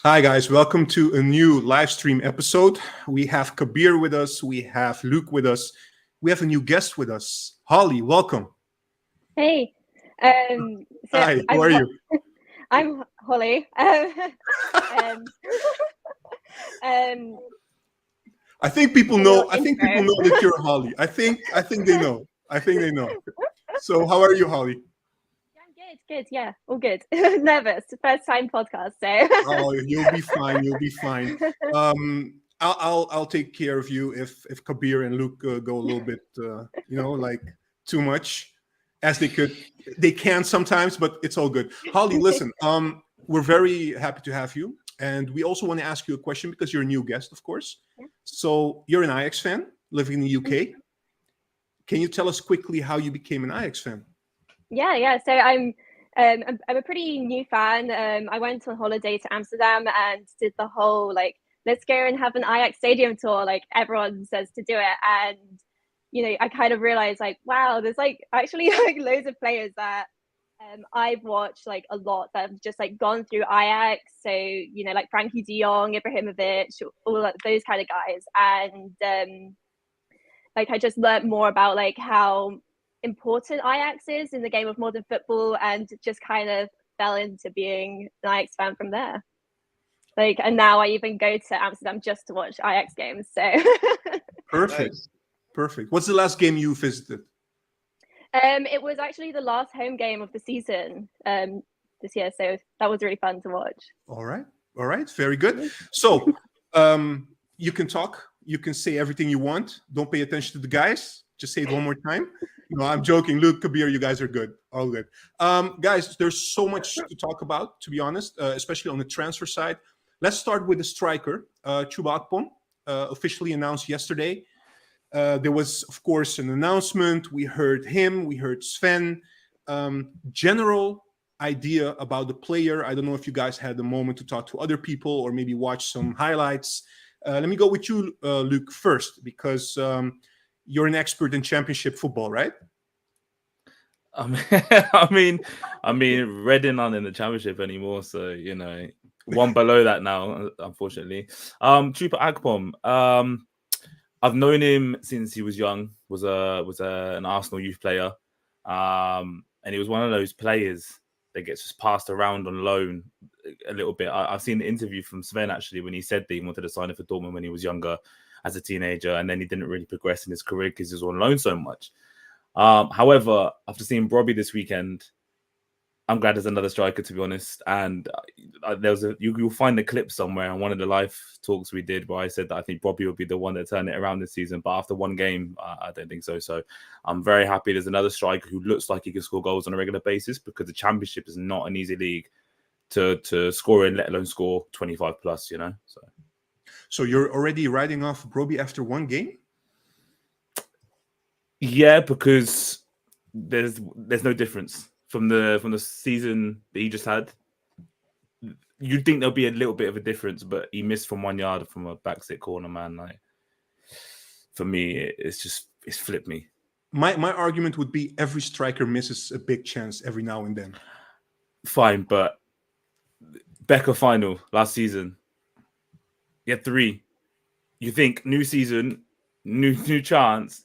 Hi guys, welcome to a new live stream episode. We have Kabir with us, we have Luke with us, we have a new guest with us. Holly, welcome. Hey, um, so Hi, how I'm are you? I'm Holly. Um, um, I think people for your know. I think people intro. know that you're Holly. I think they know. I think they know. So, how are you, Holly? Yeah, I'm good. Yeah, all good. Nervous, first time podcast, so. Oh, you'll be fine. You'll be fine. I'll take care of you if Kabir and Luke go a little bit, like too much, as they could. They can sometimes, but it's all good. Holly, listen. We're very happy to have you, and we also want to ask you a question because you're a new guest, of course. Yeah. So you're an Ajax fan living in the UK. Can you tell us quickly how you became an Ajax fan? Yeah. So I'm a pretty new fan. I went on holiday to Amsterdam and did the whole like let's go and have an Ajax stadium tour. Like everyone says to do it, and I kind of realized like wow, there's like actually like loads of players that I've watched like a lot that have just like gone through Ajax. So like Frankie De Jong, Ibrahimovic, all like, those kind of guys, and like I just learned more about like how important Ajax is in the game of modern football, and just kind of fell into being an Ajax fan from there. Like, and now I even go to Amsterdam just to watch Ajax games. So, Perfect. Nice. Perfect. What's the last game you visited? it was actually the last home game of the season this year, so that was really fun to watch. All right. Very good. So, you can talk. You can say everything you want. Don't pay attention to the guys. Just say it one more time. No, I'm joking. Luke, Kabir, you guys are good. All good. Guys, there's so much to talk about, to be honest, especially on the transfer side. Let's start with the striker, Chuba Akpom, officially announced yesterday. There was, of course, an announcement. We heard him. We heard Sven. General idea about the player. I don't know if you guys had a moment to talk to other people or maybe watch some highlights. Let me go with you, Luke, first, because you're an expert in championship football, right? I mean, Reading aren't in the championship anymore, so one below that now, unfortunately. Chuba Akpom. I've known him since he was young. Was an Arsenal youth player, and he was one of those players that gets just passed around on loan a little bit. I've seen an interview from Sven actually when he said that he wanted to sign for Dortmund when he was younger as a teenager, and then he didn't really progress in his career because he was on loan so much. However, after seeing Robbie this weekend, I'm glad there's another striker, to be honest. And you'll find the clip somewhere on one of the live talks we did where I said that I think Robbie will be the one that turned it around this season. But after one game, I don't think so. So I'm very happy there's another striker who looks like he can score goals on a regular basis, because the championship is not an easy league to score in, let alone score 25 plus, So you're already writing off Broby after one game? Yeah, because there's no difference from the season that he just had. You'd think there'll be a little bit of a difference, but he missed from 1 yard from a backset corner, man. Like, for me, it's flipped me. My argument would be every striker misses a big chance every now and then. Fine, but Becker final last season, he had 3. You think new season, new chance.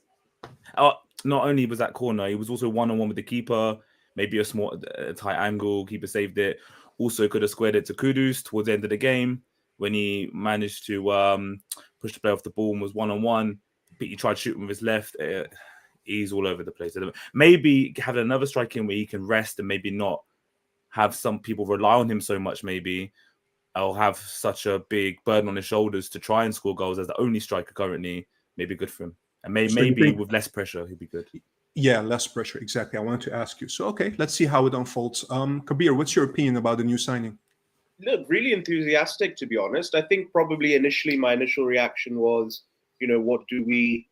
Not only was that corner, he was also one-on-one with the keeper, maybe a small tight angle, keeper saved it. Also could have squared it to Kudus towards the end of the game when he managed to push the player off the ball and was one-on-one. But he tried shooting with his left. He's all over the place. Maybe have another strike in where he can rest and maybe not have some people rely on him so much, maybe, or have such a big burden on his shoulders to try and score goals as the only striker currently. Maybe good for him. And maybe with less pressure, he'd be good. Yeah, less pressure. Exactly. I wanted to ask you. So, okay, let's see how it unfolds. Kabir, what's your opinion about the new signing? Look, really enthusiastic, to be honest. I think probably initially my initial reaction was, what do we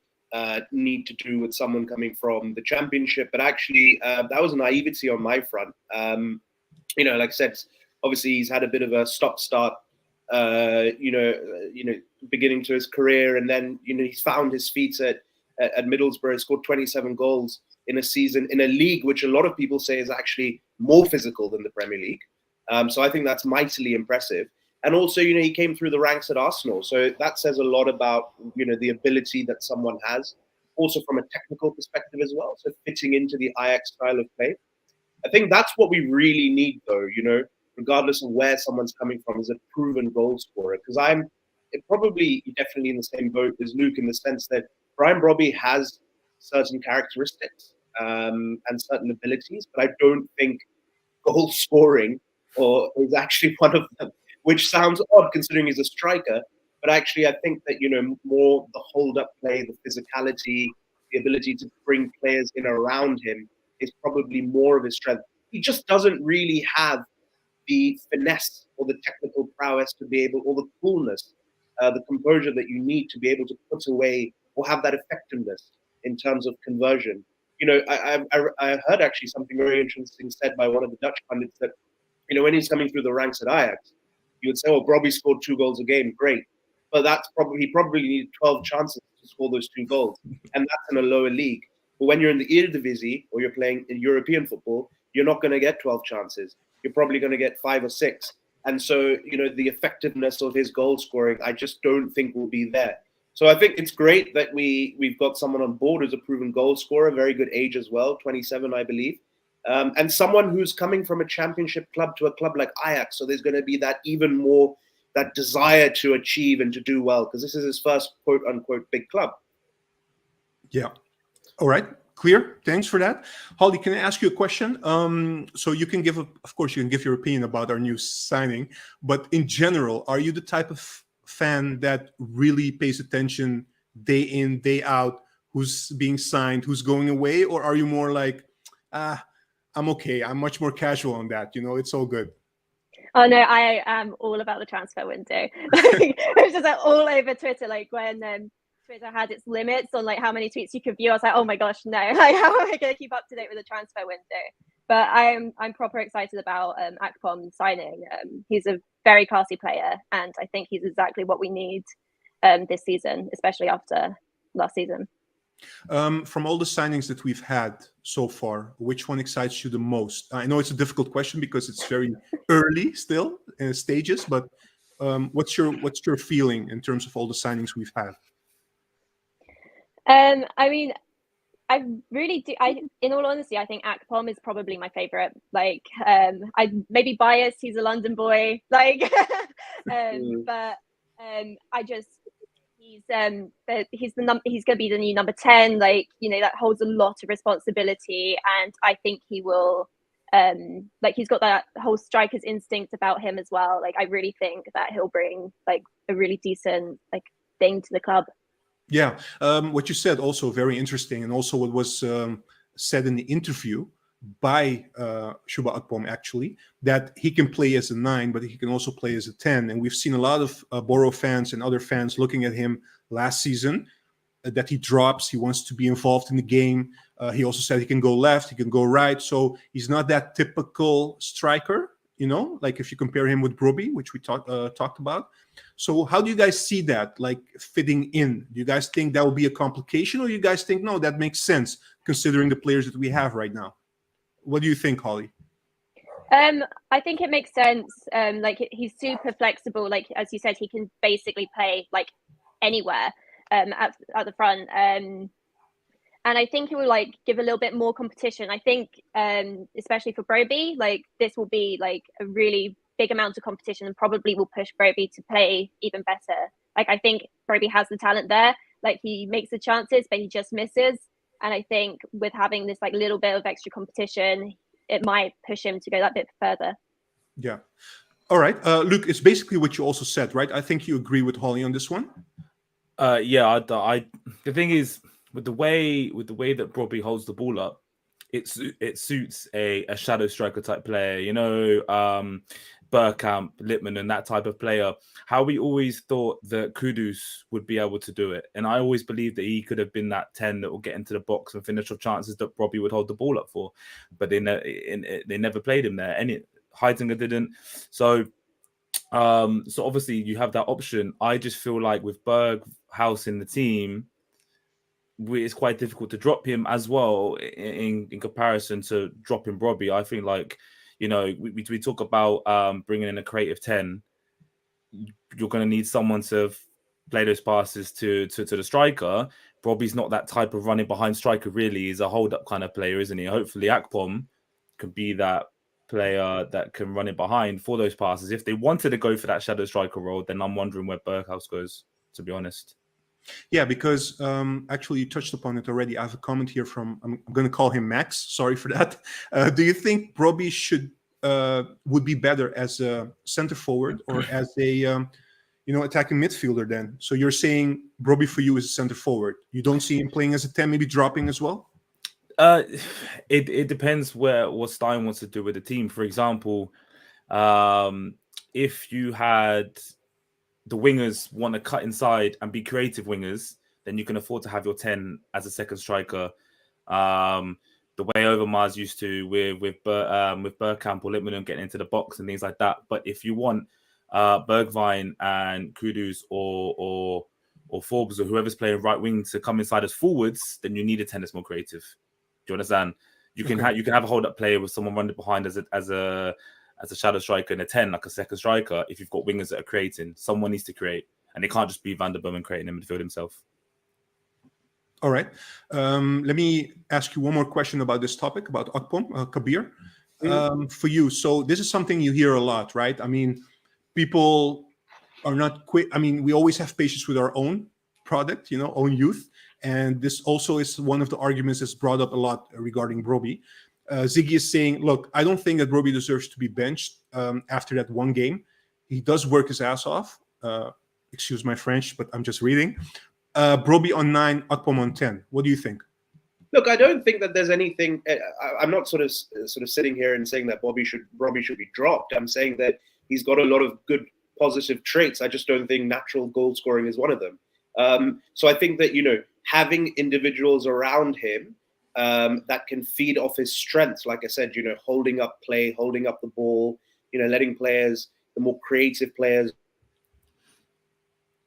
need to do with someone coming from the championship? But actually, that was naivety on my front. Like I said, obviously he's had a bit of a stop-start, beginning to his career, and then he's found his feet at Middlesbrough, scored 27 goals in a season in a league which a lot of people say is actually more physical than the Premier League. So I think that's mightily impressive. And also, you know, he came through the ranks at Arsenal. So that says a lot about, you know, the ability that someone has. Also from a technical perspective as well. So fitting into the Ajax style of play. I think that's what we really need, though, you know, regardless of where someone's coming from, is a proven goal scorer. Because I'm probably definitely in the same boat as Luke in the sense that Brian Brobby has certain characteristics and certain abilities, but I don't think goal scoring is actually one of them, which sounds odd considering he's a striker. But actually, I think that, you know, more the hold-up play, the physicality, the ability to bring players in around him is probably more of his strength. He just doesn't really have the finesse or the technical prowess to be able, or the coolness, the composure that you need to be able to put away or have that effectiveness in terms of conversion. You know, I heard actually something very interesting said by one of the Dutch pundits that, you know, when he's coming through the ranks at Ajax, you would say, oh, Brobby scored 2 goals a game, great. But he probably needed 12 chances to score those 2 goals. And that's in a lower league. But when you're in the Eredivisie or you're playing in European football, you're not going to get 12 chances. You're probably going to get 5 or 6. And so, you know, the effectiveness of his goal scoring, I just don't think will be there. So I think it's great that we've got someone on board who's a proven goal scorer, very good age as well, 27, I believe. And someone who's coming from a championship club to a club like Ajax. So there's going to be that even more, that desire to achieve and to do well, because this is his first quote unquote big club. Yeah. All right. Clear. Thanks for that. Holly, can I ask you a question? So you can of course, you can give your opinion about our new signing, but in general, are you the type of fan that really pays attention day in, day out, who's being signed, who's going away? Or are you more like, I'm okay. I'm much more casual on that. You know, it's all good. Oh no, I am all about the transfer window. It was just like all over Twitter, like when Twitter had its limits on like how many tweets you could view. I was like, oh my gosh, no! Like, how am I going to keep up to date with the transfer window? But I'm proper excited about Akpom signing. He's a very classy player, and I think he's exactly what we need this season, especially after last season. From all the signings that we've had so far, which one excites you the most? I know it's a difficult question because it's very early still in stages, but what's your feeling in terms of all the signings we've had? I mean, I really do. In all honesty, I think Akpom is probably my favorite. Like, I maybe biased. He's a London boy, like, but I just. He's going to be the new number 10. Like, you know, that holds a lot of responsibility, and I think he will. Like, he's got that whole striker's instinct about him as well. Like, I really think that he'll bring like a really decent like thing to the club. Yeah, what you said also very interesting, and also what was said in the interview by Chuba Akpom actually, that he can play as a 9, but he can also play as a 10. And we've seen a lot of Borough fans and other fans looking at him last season, that he drops, he wants to be involved in the game. He also said he can go left, he can go right. So he's not that typical striker, you know, like if you compare him with Brobby, which we talked about. So how do you guys see that, like, fitting in? Do you guys think that will be a complication, or you guys think, no, that makes sense considering the players that we have right now? What do you think, Holly? I think it makes sense. Like, he's super flexible. Like, as you said, he can basically play like anywhere at the front. And I think it will like give a little bit more competition. I think, especially for Brobby, like this will be like a really big amount of competition, and probably will push Brobby to play even better. Like, I think Brobby has the talent there. Like, he makes the chances, but he just misses. And I think with having this like little bit of extra competition, it might push him to go that bit further. Yeah. All right. Luke, it's basically what you also said, right? I think you agree with Holly on this one. Yeah. The thing is, with the way that Brobby holds the ball up, it suits a shadow striker type player. You know, Bergkamp, Lippmann, and that type of player. How we always thought that Kudus would be able to do it, and I always believed that he could have been that 10 that will get into the box and finish off chances that Brobby would hold the ball up for, but they never played him there. And Heidegger didn't. So obviously you have that option. I just feel like with Berghuis in the team, it's quite difficult to drop him as well in comparison to dropping Brobby. I think, like, you know, we talk about bringing in a creative 10. you're going to need someone to play those passes to the striker. Robbie's not that type of running behind striker, really. He's a hold-up kind of player, isn't he? Hopefully Akpom can be that player that can run it behind for those passes. If they wanted to go for that shadow striker role, then I'm wondering where Berghuis goes, to be honest. Yeah, because actually you touched upon it already. I have a comment here from, I'm going to call him Max. Sorry for that. Do you think Robbie would be better as a center forward or as a attacking midfielder then? So you're saying Robbie for you is a center forward. You don't see him playing as a 10, maybe dropping as well? It depends what Stein wants to do with the team. For example, if you had the wingers want to cut inside and be creative wingers, then you can afford to have your 10 as a second striker. The way Overmars used to with Bergkamp or Littman getting into the box and things like that. But if you want Bergwijn and Kudus or Forbes or whoever's playing right wing to come inside as forwards, then you need a 10 that's more creative. Do you understand? You can have a hold up player with someone running behind as a shadow striker and a 10, like a second striker. If you've got wingers that are creating, someone needs to create, and it can't just be Van der Bomen creating in midfield himself. All right. Let me ask you one more question about this topic, about Akpom, Kabir. For you, so this is something you hear a lot, right? I mean, people are not quick. I mean, we always have patience with our own product, own youth. And this also is one of the arguments that's brought up a lot regarding Robbie. Ziggy is saying, look, I don't think that Robbie deserves to be benched after that one game. He does work his ass off. Excuse my French, but I'm just reading. Robbie on 9, Akpom on 10. What do you think? Look, I don't think that there's anything. I'm not sort of sitting here and saying that Robbie should be dropped. I'm saying that he's got a lot of good positive traits. I just don't think natural goal scoring is one of them. So I think that having individuals around him that can feed off his strengths, like I said, holding up play, holding up the ball, letting players, the more creative players,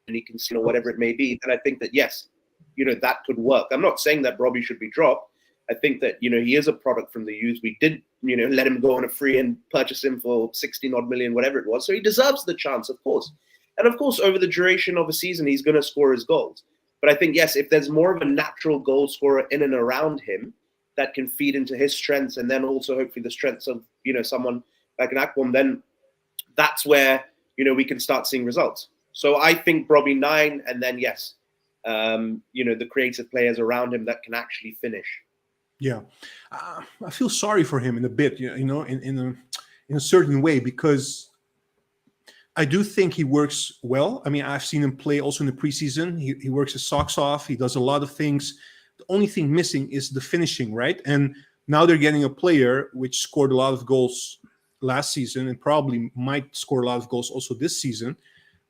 and he can see whatever it may be. And I think that yes, that could work. I'm not saying that Robbie should be dropped. I think that he is a product from the youth. We did let him go on a free and purchase him for 60-odd million, whatever it was. So he deserves the chance, of course. And of course, over the duration of a season, he's going to score his goals. But I think, yes, if there's more of a natural goal scorer in and around him that can feed into his strengths and then also hopefully the strengths of, someone like an Akpom, then that's where, we can start seeing results. So I think Robbie 9, and then, yes, the creative players around him that can actually finish. Yeah. I feel sorry for him in a bit, in a certain way, because I do think he works well. I mean, I've seen him play also in the preseason. He works his socks off. He does a lot of things. The only thing missing is the finishing, right? And now they're getting a player which scored a lot of goals last season and probably might score a lot of goals also this season.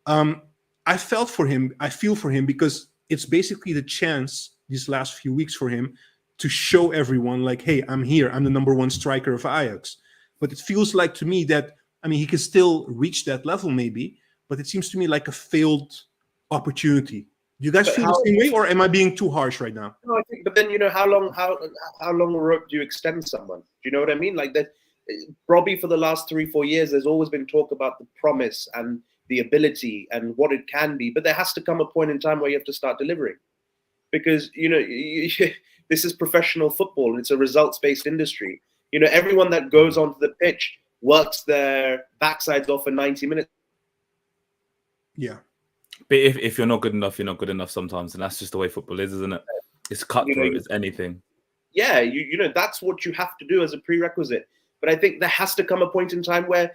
I feel for him because it's basically the chance these last few weeks for him to show everyone like, hey, I'm here. I'm the number one striker of Ajax. But it feels like to me that, he can still reach that level maybe, but it seems to me like a failed opportunity. Do you guys feel the same way, or am I being too harsh right now? No, I think, but then how long a rope do you extend someone? Do you know what I mean? Like that, Robbie for the last 3-4 years, there's always been talk about the promise and the ability and what it can be, but there has to come a point in time where you have to start delivering, because this is professional football and it's a results-based industry. Everyone that goes onto the pitch works their backsides off for 90 minutes. Yeah. But if you're not good enough, you're not good enough sometimes. And that's just the way football is, isn't it? It's cutthroat, it's anything. Yeah, that's what you have to do as a prerequisite. But I think there has to come a point in time where,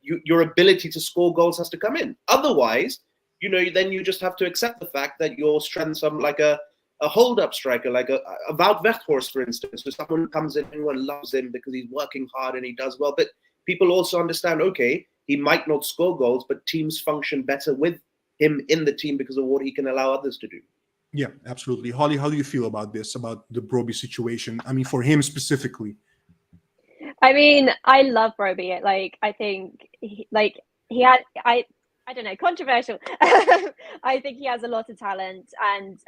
your ability to score goals has to come in. Otherwise, then you just have to accept the fact that your strengths are like a hold-up striker, like a Wout Weghorst, for instance. So someone who comes in, everyone loves him because he's working hard and he does well. But people also understand, okay, he might not score goals, but teams function better with him in the team because of what he can allow others to do. Yeah, absolutely. Holly, how do you feel about this, about the Robbie situation? For him specifically. I love Robbie. Like, I think he had, I don't know, controversial. I think he has a lot of talent, and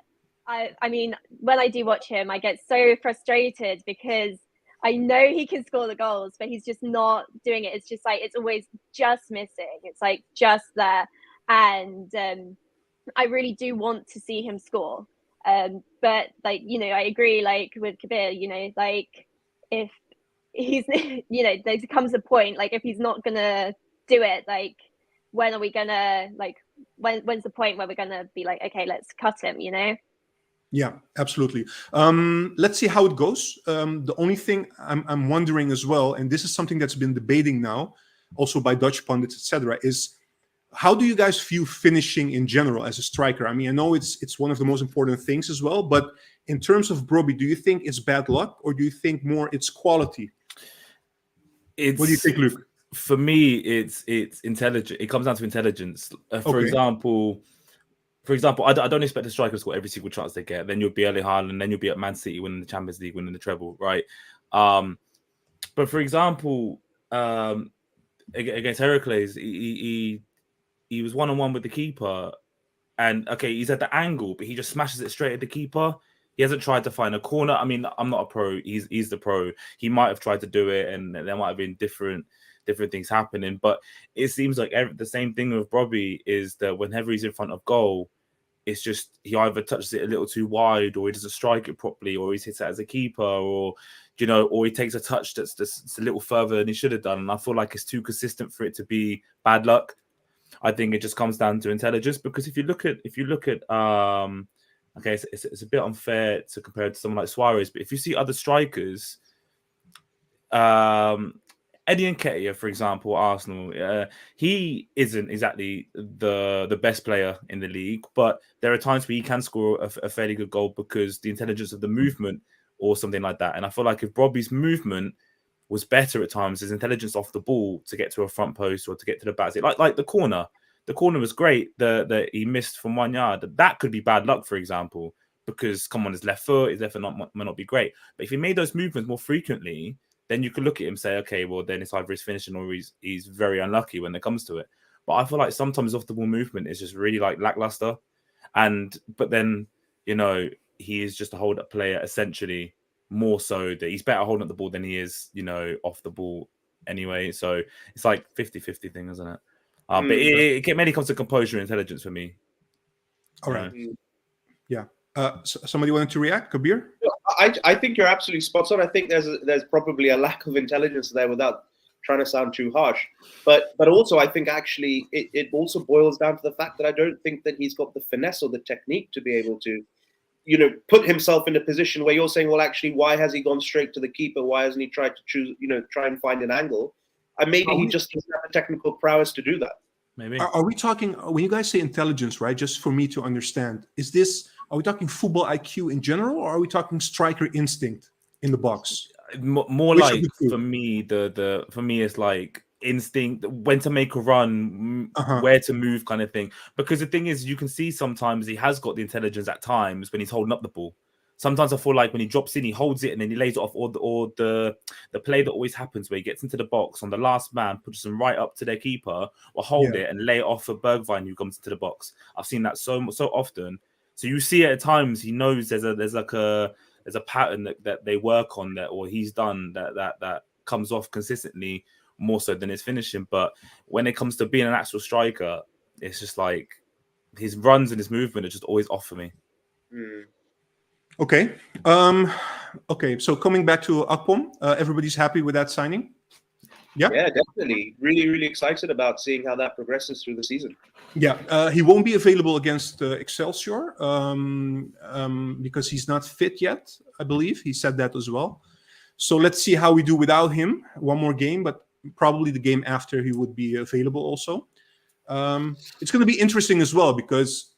I mean, when I do watch him, I get so frustrated because I know he can score the goals, but he's just not doing it. It's just like it's always just missing. It's like just there, and I really do want to see him score. But like I agree like with Kabir. Like if he's there comes a point like if he's not gonna do it, like when are we gonna like when's the point where we're gonna be like, okay, let's cut him? Yeah, absolutely. Let's see how it goes. The only thing I'm wondering as well, and this is something that's been debating now, also by Dutch pundits, etc., is how do you guys view finishing in general as a striker? I mean, I know it's one of the most important things as well, but in terms of Brobbey, do you think it's bad luck or do you think more it's quality? What do you think, Luke? For me, it's intelligent. It comes down to intelligence. For example, I don't expect the striker to score every single chance they get. Then you'll be Erling Haaland, then you'll be at Man City winning the Champions League, winning the treble, right? But for example, against Heracles, he was 1-on-1 with the keeper, and okay, he's at the angle, but he just smashes it straight at the keeper. He hasn't tried to find a corner. I mean, I'm not a pro. He's the pro. He might have tried to do it, and there might have been different things happening. But it seems like the same thing with Brobbey is that whenever he's in front of goal, it's just he either touches it a little too wide, or he doesn't strike it properly, or he hits it as a keeper, or or he takes a touch that's a little further than he should have done. And I feel like it's too consistent for it to be bad luck. I think it just comes down to intelligence, because if you look at okay, it's a bit unfair to compare it to someone like Suarez, but if you see other strikers, Eddie Nketiah, for example, Arsenal, he isn't exactly the best player in the league, but there are times where he can score a fairly good goal because the intelligence of the movement or something like that. And I feel like if Brobbey's movement was better at times, his intelligence off the ball to get to a front post or to get to the back, like the corner. The corner was great that he missed from 1 yard. That could be bad luck, for example, because come on, his left foot might not be great. But if he made those movements more frequently, then you could look at him and say, okay, well, then it's either his finishing or he's very unlucky when it comes to it. But I feel like sometimes off the ball movement is just really like lackluster. But then, he is just a hold up player, essentially, more so that he's better holding up the ball than he is, off the ball anyway. So it's like 50-50 thing, isn't it? But it mainly comes to composure and intelligence for me. All right. Yeah. Somebody wanted to react? Kabir? I think you're absolutely spot on. I think there's probably a lack of intelligence there without trying to sound too harsh. But also I think actually it also boils down to the fact that I don't think that he's got the finesse or the technique to be able to, put himself in a position where you're saying, well, actually, why has he gone straight to the keeper? Why hasn't he tried to choose, try and find an angle? And maybe he just doesn't have the technical prowess to do that. Maybe. Are we talking, when you guys say intelligence, right, just for me to understand, are we talking football IQ in general, or are we talking striker instinct in the box? More like, for me, for me, it's like instinct, when to make a run, where to move kind of thing. Because the thing is, you can see sometimes he has got the intelligence at times when he's holding up the ball. Sometimes I feel like when he drops in, he holds it and then he lays it off, or the play that always happens where he gets into the box on the last man, pushes him right up to their keeper, or hold it and lay it off for Bergwijn who comes into the box. I've seen that so often. So you see it at times. He knows there's a pattern that they work on that, or he's done that comes off consistently more so than his finishing. But when it comes to being an actual striker, it's just like his runs and his movement are just always off for me. Okay. Okay. So coming back to Akpom, everybody's happy with that signing? Yeah, definitely. Really, really excited about seeing how that progresses through the season. Yeah, he won't be available against Excelsior because he's not fit yet, I believe. He said that as well. So let's see how we do without him. One more game, but probably the game after he would be available also. It's going to be interesting as well because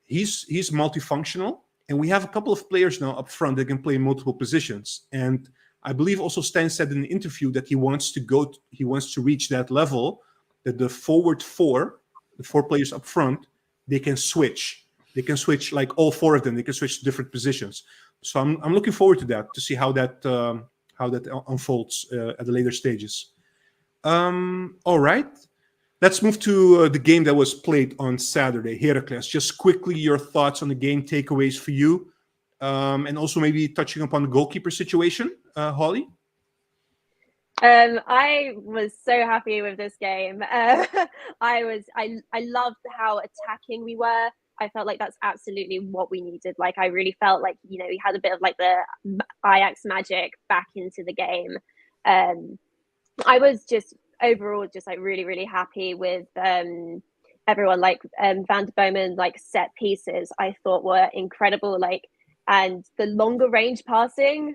he's multifunctional. And we have a couple of players now up front that can play in multiple positions. And I believe also Stan said in an interview that he wants to reach that level that the forward four, the four players up front, they can switch. They can switch, like all four of them. They can switch to different positions. So I'm looking forward to that, to see how that unfolds at the later stages. All right. Let's move to the game that was played on Saturday, Heracles. Just quickly, your thoughts on the game, takeaways for you, and also maybe touching upon the goalkeeper situation, Holly. I was so happy with this game. I loved how attacking we were. I felt like that's absolutely what we needed. Like I really felt like, you know, we had a bit of like the Ajax magic back into the game. I was just overall just like really happy with everyone. Like Van der Bomen, like set pieces I thought were incredible. Like, and the longer range passing,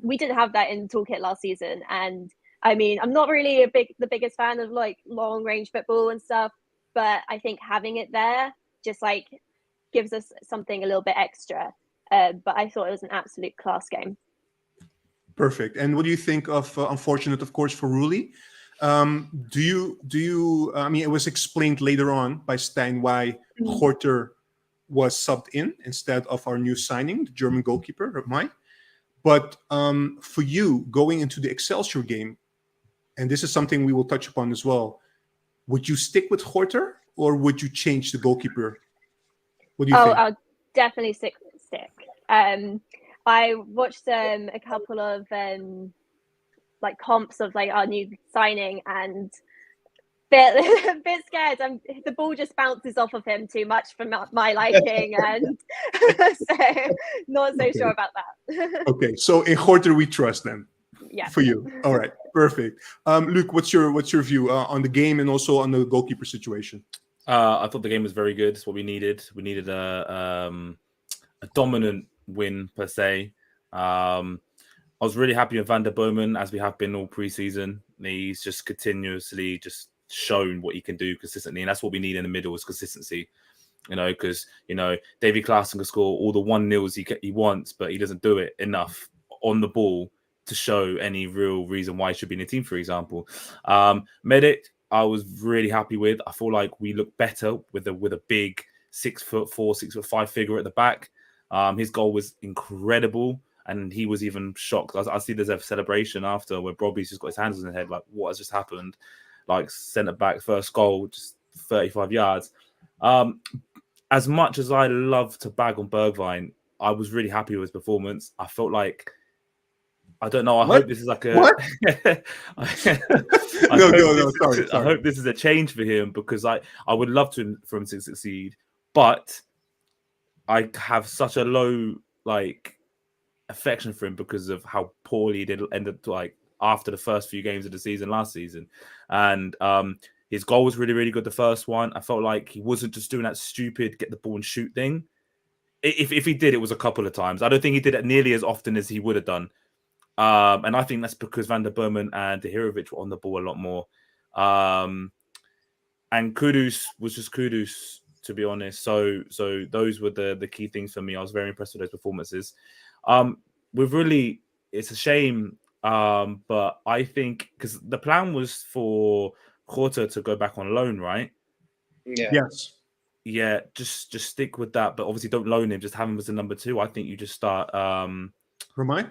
we didn't have that in toolkit last season. And I mean, I'm not really the biggest fan of like long range football and stuff, but I think having it there just like gives us something a little bit extra. But I thought it was an absolute class game. Perfect. And what do you think of unfortunate, of course, for Rulli? Do you? I mean, it was explained later on by Stein why Gorter was subbed in instead of our new signing, the German goalkeeper, Mai. But for you, going into the Excelsior game, and this is something we will touch upon as well, would you stick with Gorter or would you change the goalkeeper? What do you think? I'll definitely stick. I watched a couple of like comps of like our new signing and a bit scared. The ball just bounces off of him too much for my liking, and so not so sure about that. Okay, so in Gorter we trust then. Yeah. For you. All right, perfect. Luke, what's your view on the game and also on the goalkeeper situation? I thought the game was very good. It's what we needed. We needed a dominant win per se. I was really happy with Van der Bomen, as we have been all preseason. He's just continuously just shown what he can do consistently, and that's what we need in the middle is consistency. You know, because Davy Klaassen can score all the 1-0s he wants, but he doesn't do it enough on the ball to show any real reason why he should be in the team. For example, Medic, I was really happy with. I feel like we look better with a big 6'4", 6'5" figure at the back. His goal was incredible. And he was even shocked. I see there's a celebration after where Bobby's just got his hands on his head, like, what has just happened? Like, centre back, first goal, just 35 yards. As much as I love to bag on Bergwijn, I was really happy with his performance. I felt like, I don't know, I hope this is like a... What? Sorry. I hope this is a change for him because I would love for him to succeed, but I have such a low, like, affection for him because of how poorly he did end up like after the first few games of the season last season. And his goal was really good, the first one. I felt like he wasn't just doing that stupid get the ball and shoot thing. If he did, it was a couple of times. I don't think he did it nearly as often as he would have done. And I think that's because Van der Bomen and Dehirovic were on the ball a lot more. And Kudus was just Kudus, to be honest. So those were the key things for me. I was very impressed with those performances. We've really, it's a shame, but I think because the plan was for Gorter to go back on loan, right? Yeah. Yes. Yeah, just stick with that, but obviously don't loan him. Just have him as a number 2. I think you just start Ramai,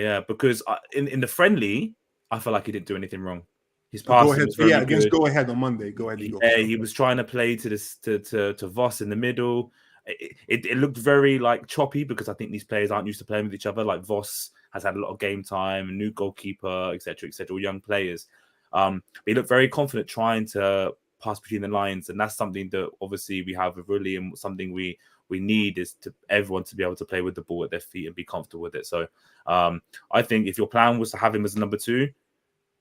yeah, because in the friendly, I feel like he didn't do anything wrong. His passing was very good. Against Go Ahead on Monday. Go Ahead, Eagles. Yeah, he was trying to play to Voss in the middle. It looked very like choppy because I think these players aren't used to playing with each other. Like Voss has had a lot of game time, a new goalkeeper, etc., young players. But he looked very confident trying to pass between the lines, and that's something that obviously we have with Rulli, and something we need is to everyone to be able to play with the ball at their feet and be comfortable with it. So I think if your plan was to have him as a number 2,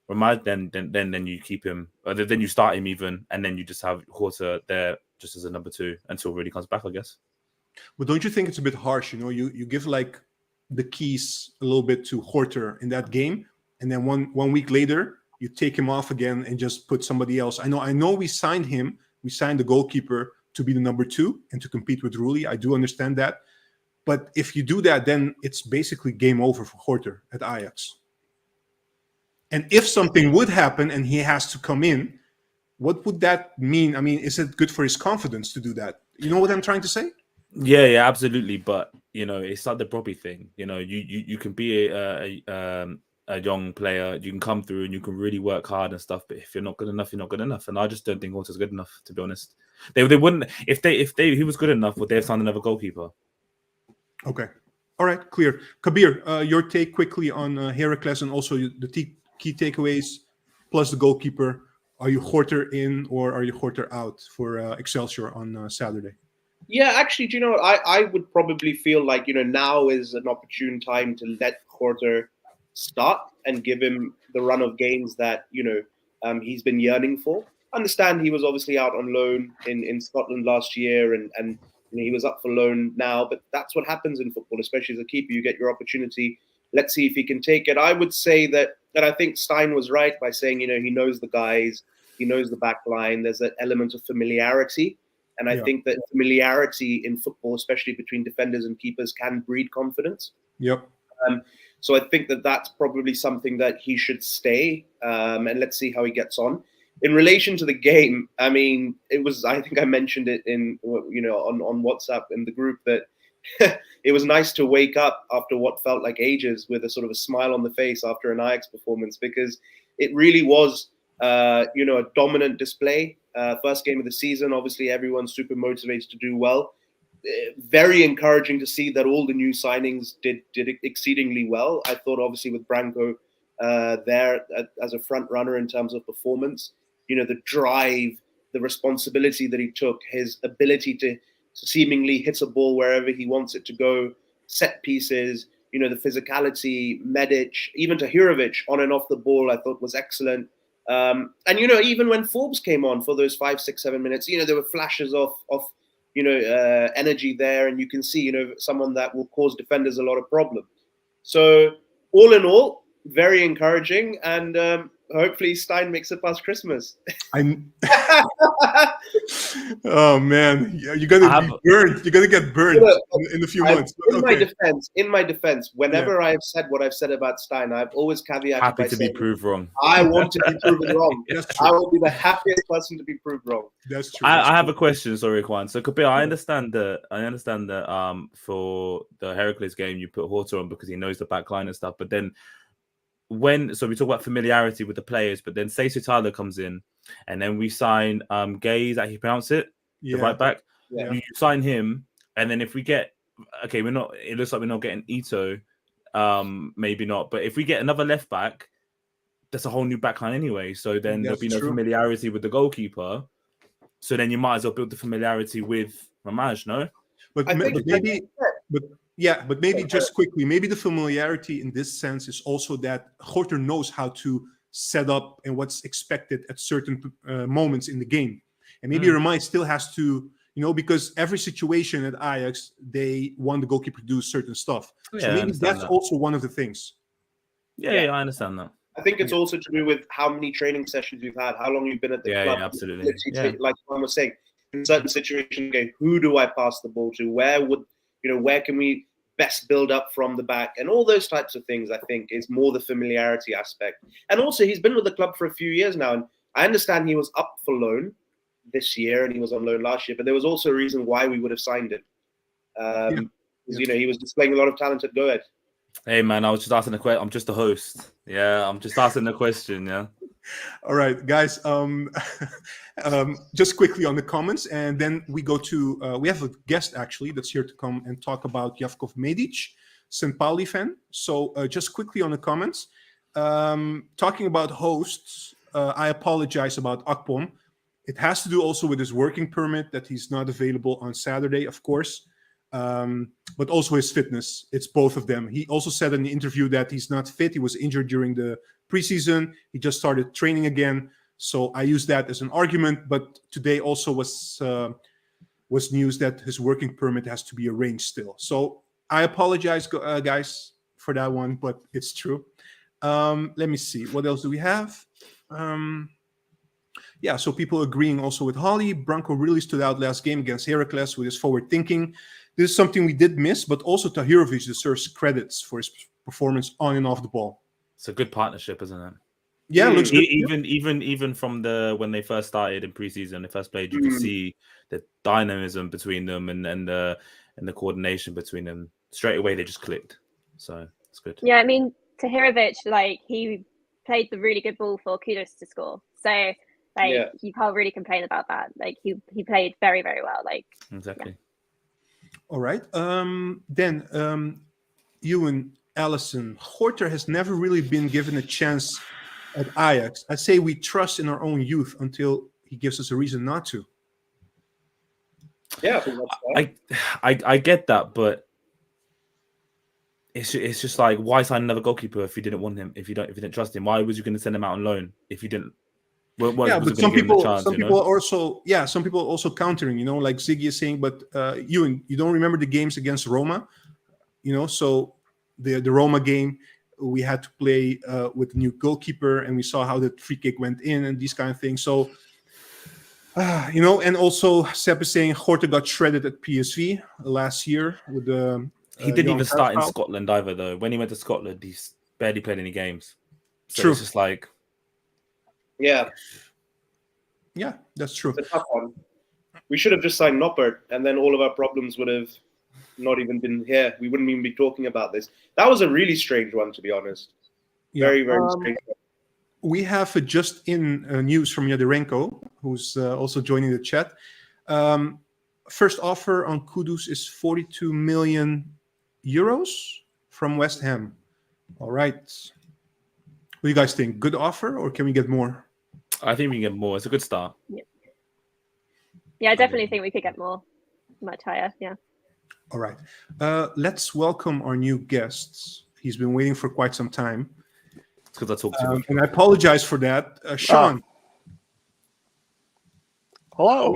Ramad, then you keep him, then you start him even, and then you just have Gorter there just as a number 2 until Rulli comes back, I guess. But don't you think it's a bit harsh? You give like the keys a little bit to Gorter in that game, and then one week later you take him off again and just put somebody else. I know we signed him. We signed the goalkeeper to be the number 2 and to compete with Rulli. I do understand that. But if you do that, then it's basically game over for Gorter at Ajax. And if something would happen and he has to come in, what would that mean? I mean, is it good for his confidence to do that? You know what I'm trying to say? Yeah, absolutely. But it's like the Bobby thing. You can be a young player. You can come through and you can really work hard and stuff. But if you're not good enough, you're not good enough. And I just don't think Gorter's good enough, to be honest. They wouldn't if he was good enough, would they have signed another goalkeeper? Okay. All right, clear. Kabir, your take quickly on Heracles and also the key takeaways plus the goalkeeper. Are you Gorter in or are you Gorter out for Excelsior on Saturday? Yeah, actually, do you know what? I would probably feel like, now is an opportune time to let Gorter start and give him the run of games that, he's been yearning for. Understand he was obviously out on loan in Scotland last year and he was up for loan now, but that's what happens in football, especially as a keeper. You get your opportunity. Let's see if he can take it. I would say that I think Stein was right by saying, he knows the guys, he knows the back line. There's an element of familiarity. And I think that familiarity in football, especially between defenders and keepers, can breed confidence. Yep. So I think that that's probably something that he should stay. And let's see how he gets on. In relation to the game, I mean, I think I mentioned it on WhatsApp in the group that it was nice to wake up after what felt like ages with a sort of a smile on the face after an Ajax performance, because it really was, a dominant display. First game of the season, obviously everyone's super motivated to do well. Very encouraging to see that all the new signings did exceedingly well. I thought obviously with Branco there as a front runner in terms of performance, the drive, the responsibility that he took, his ability to seemingly hit a ball wherever he wants it to go, set pieces, the physicality, Medic, even Tahirovic on and off the ball, I thought was excellent. And, even when Forbes came on for those 5, 6, 7 minutes, there were flashes of energy there. And you can see, someone that will cause defenders a lot of problems. So all in all, very encouraging. And hopefully Stein makes it past Christmas. Oh man, you're gonna be burned. You're gonna get burned in a few months. In my defense, whenever I've said what I've said about Stein, I've always caveated happy by to saying, be proved wrong. I want to be proven wrong. That's true. I will be the happiest person to be proved wrong. That's true. I have a question, sorry, Kwan. So Kabir, I understand that for the Heracles game you put Horta on because he knows the back line and stuff, but then so we talk about familiarity with the players, but then say Sutalo comes in and then we sign Gaaei, is that how you pronounce it? The right back. Yeah. You sign him, and then if we get it looks like we're not getting Ito, maybe not, but if we get another left back, that's a whole new back line anyway. So then there'll be no familiarity with the goalkeeper. So then you might as well build the familiarity with Ramaj, no? But maybe just quickly, maybe the familiarity in this sense is also that Gorter knows how to set up and what's expected at certain moments in the game. And maybe Ramaj still has to, because every situation at Ajax, they want the goalkeeper to do certain stuff. So maybe that's also one of the things. Yeah, I understand that. I think it's also to do with how many training sessions you've had, how long you've been at the club. Yeah, absolutely. Like Juan was saying, in certain situations, who do I pass the ball to? Where can we best build up from the back? And all those types of things, I think, is more the familiarity aspect. And also, he's been with the club for a few years now. And I understand he was up for loan this year and he was on loan last year, but there was also a reason why we would have signed him. He was displaying a lot of talent at Go Ahead. Hey man, I was just asking the question. I'm just the host. Yeah, I'm just asking the question. Yeah. All right, guys. Just quickly on the comments, and then we go to. We have a guest actually that's here to come and talk about Javkov Medic, St. Pauli fan. So just quickly on the comments, talking about hosts. I apologize about Akpom. It has to do also with his working permit that he's not available on Saturday, of course. But also his fitness. It's both of them. He also said in the interview that he's not fit. He was injured during the preseason. He just started training again. So I use that as an argument. But today also was news that his working permit has to be arranged still. So I apologize, guys, for that one, but it's true. Let me see. What else do we have? So people agreeing also with Holly. Branco really stood out last game against Heracles with his forward thinking. This is something we did miss, but also Tahirovic deserves credits for his performance on and off the ball. It's a good partnership, isn't it? Yeah, it looks good. Even from when they first started in preseason, they first played, you could see the dynamism between them and the coordination between them. Straight away, they just clicked. So it's good. Yeah, I mean, Tahirovic, he played the really good ball for Kudus to score. So you can't really complain about that. He played very, very well. Exactly. Yeah. All right. Then Ewan, Allison, Horter has never really been given a chance at Ajax. I say we trust in our own youth until he gives us a reason not to. Yeah, I think that's fair. I get that, but it's just like, why sign another goalkeeper if you didn't want him? If you didn't trust him, why was you going to send him out on loan if you didn't? Yeah, but some people are also countering. Like Ziggy is saying, but Ewan, you don't remember the games against Roma? So the Roma game, we had to play with a new goalkeeper, and we saw how the free kick went in and these kind of things. So, and also Sepp is saying Horta got shredded at PSV last year with the. He didn't even start in Scotland either, though. When he went to Scotland, he barely played any games. So True. It's just like. Yeah, that's true. it's a tough one. We should have just signed Noppert, and then all of our problems would have not even been here. We wouldn't even be talking about this. That was a really strange one, to be honest. Very, very strange one. We have just in news from Yadorenko, who's also joining the chat. First offer on Kudus is 42 million euros from West Ham. All right. What do you guys think? Good offer, or can we get more? I think we can get more. It's a good start. Yeah, I definitely think we could get more, much higher. Yeah. All right. Let's welcome our new guests. He's been waiting for quite some time. It's because I talked to him. And I apologize for that. Shawn. Hello.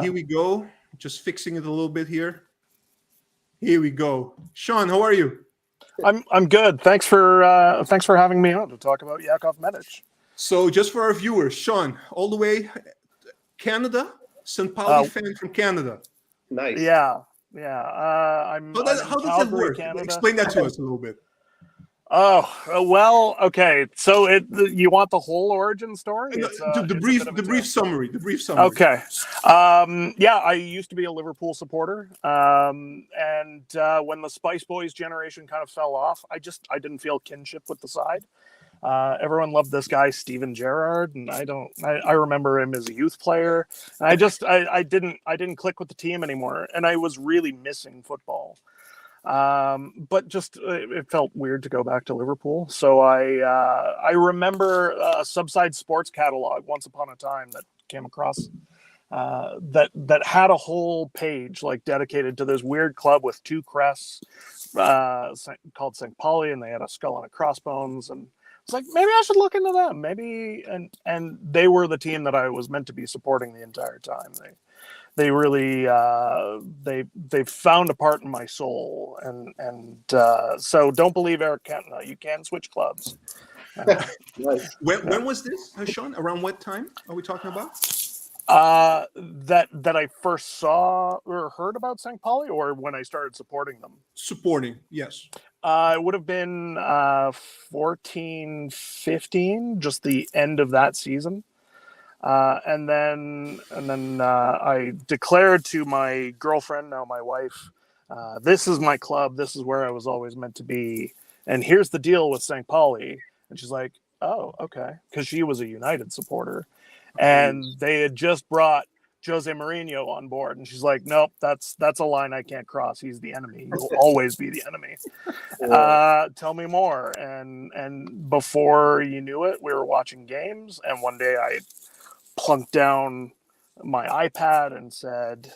Here we go. Just fixing it a little bit here. Here we go. Shawn, how are you? I'm good. Thanks for having me on to talk about Yakov Medic. So just for our viewers, Shawn, all the way Canada, St. Pauli fan from Canada. Nice. Yeah. I'm How does that work? Canada. Explain that to us a little bit. Oh, well, okay. So you want the whole origin story? The brief summary. Okay. I used to be a Liverpool supporter. And when the Spice Boys generation kind of fell off, I didn't feel kinship with the side. Everyone loved this guy, Steven Gerrard, and I remember him as a youth player. And I didn't click with the team anymore, and I was really missing football. But just it felt weird to go back to Liverpool. So I remember a Subside Sports catalog once upon a time that came across that had a whole page like dedicated to this weird club with two crests called St. Pauli, and they had a skull and a crossbones, and it's like, maybe I should look into them. Maybe and they were the team that I was meant to be supporting the entire time. They really they found a part in my soul, and so don't believe Eric Cantona. You can switch clubs. Nice. When was this, Shawn? Around what time are we talking about? That I first saw or heard about St. Pauli, or when I started supporting them? Supporting, yes. It would have been 14, 15, just the end of that season. And then I declared to my girlfriend, now my wife, this is my club. This is where I was always meant to be. And here's the deal with St. Pauli. And she's like, oh, okay. Because she was a United supporter. And they had just brought Jose Mourinho on board. And she's like, nope, that's a line I can't cross. He's the enemy. He will always be the enemy. Tell me more. And before you knew it, we were watching games. And one day I plunked down my iPad and said,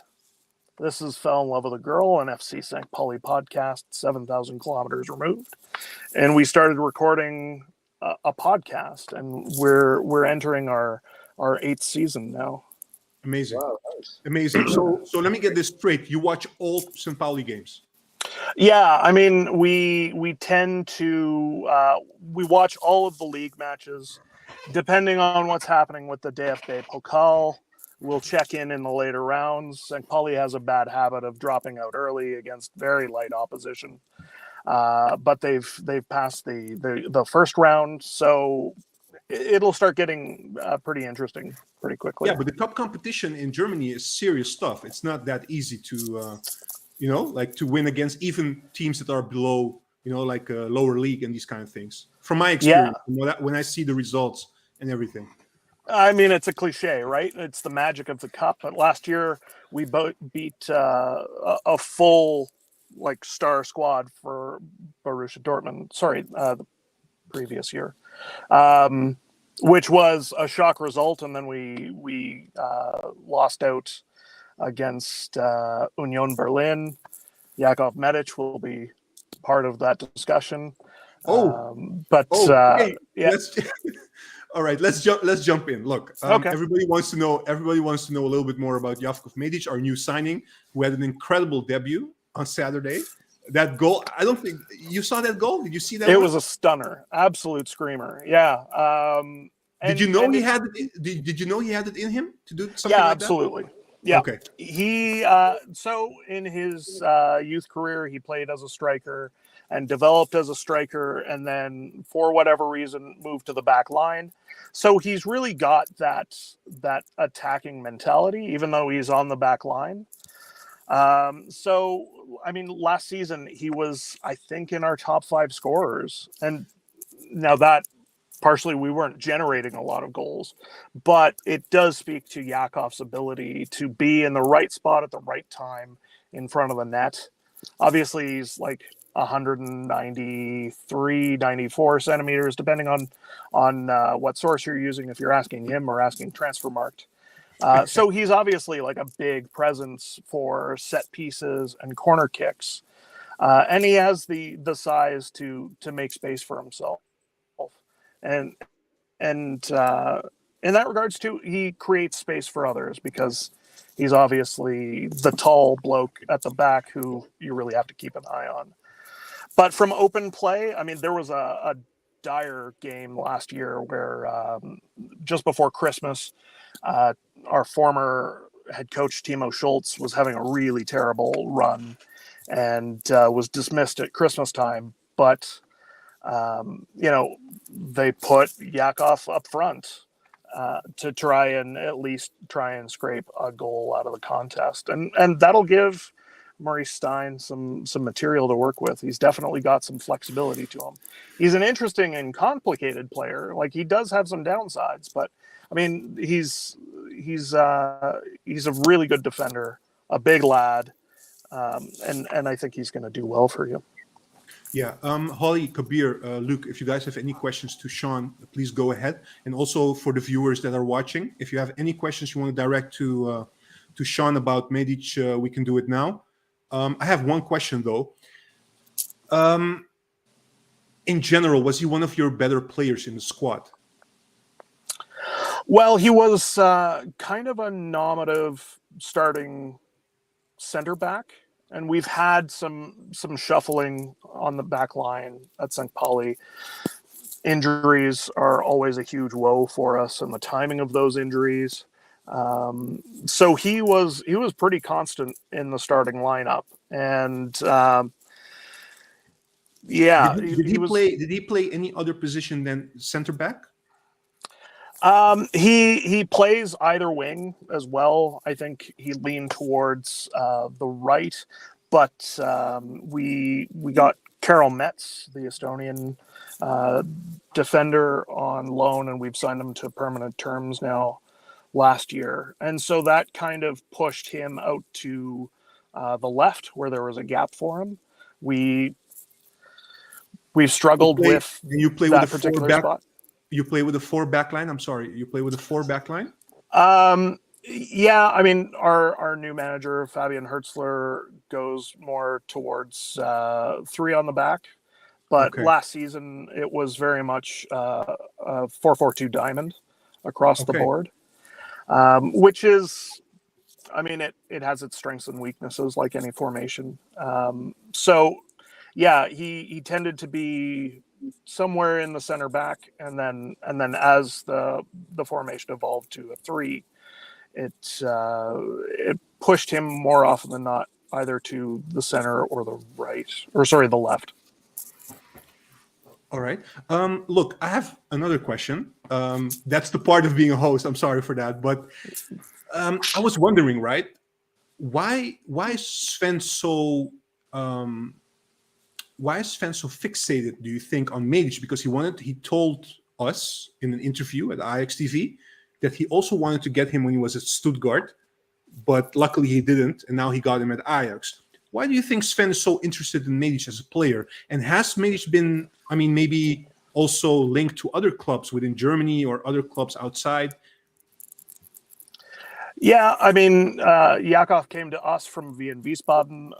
this is Fell in Love with a Girl, an FC St. Pauli podcast, 7,000 kilometers removed. And we started recording a podcast, and we're entering our 8th season now. Amazing. Wow, nice. Amazing. So let me get this straight. You watch all St. Pauli games? Yeah, I mean, we tend to we watch all of the league matches. Depending on what's happening with the DFB Pokal, we'll check in the later rounds. St. Pauli has a bad habit of dropping out early against very light opposition, but they've passed the first round, so it'll start getting pretty interesting pretty quickly. Yeah, but the top competition in Germany is serious stuff. It's not that easy to, to win against even teams that are below, like a lower league and these kind of things. From my experience, when I see the results and everything. I mean, it's a cliche, right? It's the magic of the cup. But last year we beat a full like star squad for Borussia Dortmund. Sorry, the previous year, which was a shock result, and then we lost out against Union Berlin. Jakov Medic will be part of that discussion. Okay. Yeah. All right, let's jump in. Look, Okay. everybody wants to know a little bit more about Jakov Medic, our new signing, who had an incredible debut on Saturday. That goal, I don't think you saw that goal. Did you see that? It was a stunner, absolute screamer. Yeah. Did you know he had it? Did you know he had it in him to do something yeah, like absolutely. that? Yeah. Okay. He so in his youth career, he played as a striker and developed as a striker, and then for whatever reason moved to the back line. So he's really got that attacking mentality, even though he's on the back line. So I mean, last season he was, I think, in our top 5 scorers, and now that partially we weren't generating a lot of goals, but it does speak to Yakov's ability to be in the right spot at the right time in front of the net. Obviously, he's like 193, 94 centimeters, depending on what source you're using, if you're asking him or asking Transfermarkt. So he's obviously like a big presence for set pieces and corner kicks. And he has the size to make space for himself. And in that regards too, he creates space for others because he's obviously the tall bloke at the back who you really have to keep an eye on. But from open play, I mean, there was a dire game last year where just before Christmas, our former head coach Timo Schultz was having a really terrible run and was dismissed at Christmas time. But they put Jakov up front to try and at least scrape a goal out of the contest, and that'll give Maurice Stein some material to work with. He's definitely got some flexibility to him. He's an interesting and complicated player. Like, he does have some downsides, but I mean, he's a really good defender, a big lad, and I think he's going to do well for you. Yeah, Holly, Kabir, Luke, if you guys have any questions to Shawn, please go ahead. And also for the viewers that are watching, if you have any questions you want to direct to Shawn about Medic, we can do it now. I have one question though. In general, was he one of your better players in the squad? Well, he was kind of a nominative starting center back. And we've had some shuffling on the back line at St. Pauli. Injuries are always a huge woe for us, and the timing of those injuries. So he was pretty constant in the starting lineup, and Did he play any other position than center back? He plays either wing as well. I think he leaned towards the right, but we got Karel Metz, the Estonian defender, on loan, and we've signed him to permanent terms now last year. And so that kind of pushed him out to the left where there was a gap for him. We've struggled with that particular spot. You play with a 4 back line? I'm sorry. You play with a 4 back line? Yeah, I mean, our new manager, Fabian Hertzler, goes more towards 3 on the back. But last season, it was very much a 4-4-2 diamond across the board, which is, I mean, it has its strengths and weaknesses like any formation. So, yeah, he tended to be somewhere in the center back, and then as the formation evolved to a 3, it pushed him more often than not either to the center or the left. All right. Look, I have another question. That's the part of being a host. I'm sorry for that, but I was wondering, right? Why is Sven so fixated, do you think, on Medic? Because he told us in an interview at Ajax TV that he also wanted to get him when he was at Stuttgart, but luckily he didn't, and now he got him at Ajax. why do you think Sven is so interested in Medic as a player? And has Medic been, I mean, maybe also linked to other clubs within Germany or other clubs outside? Yeah, I mean, Yakov came to us from Wien Wiesbaden,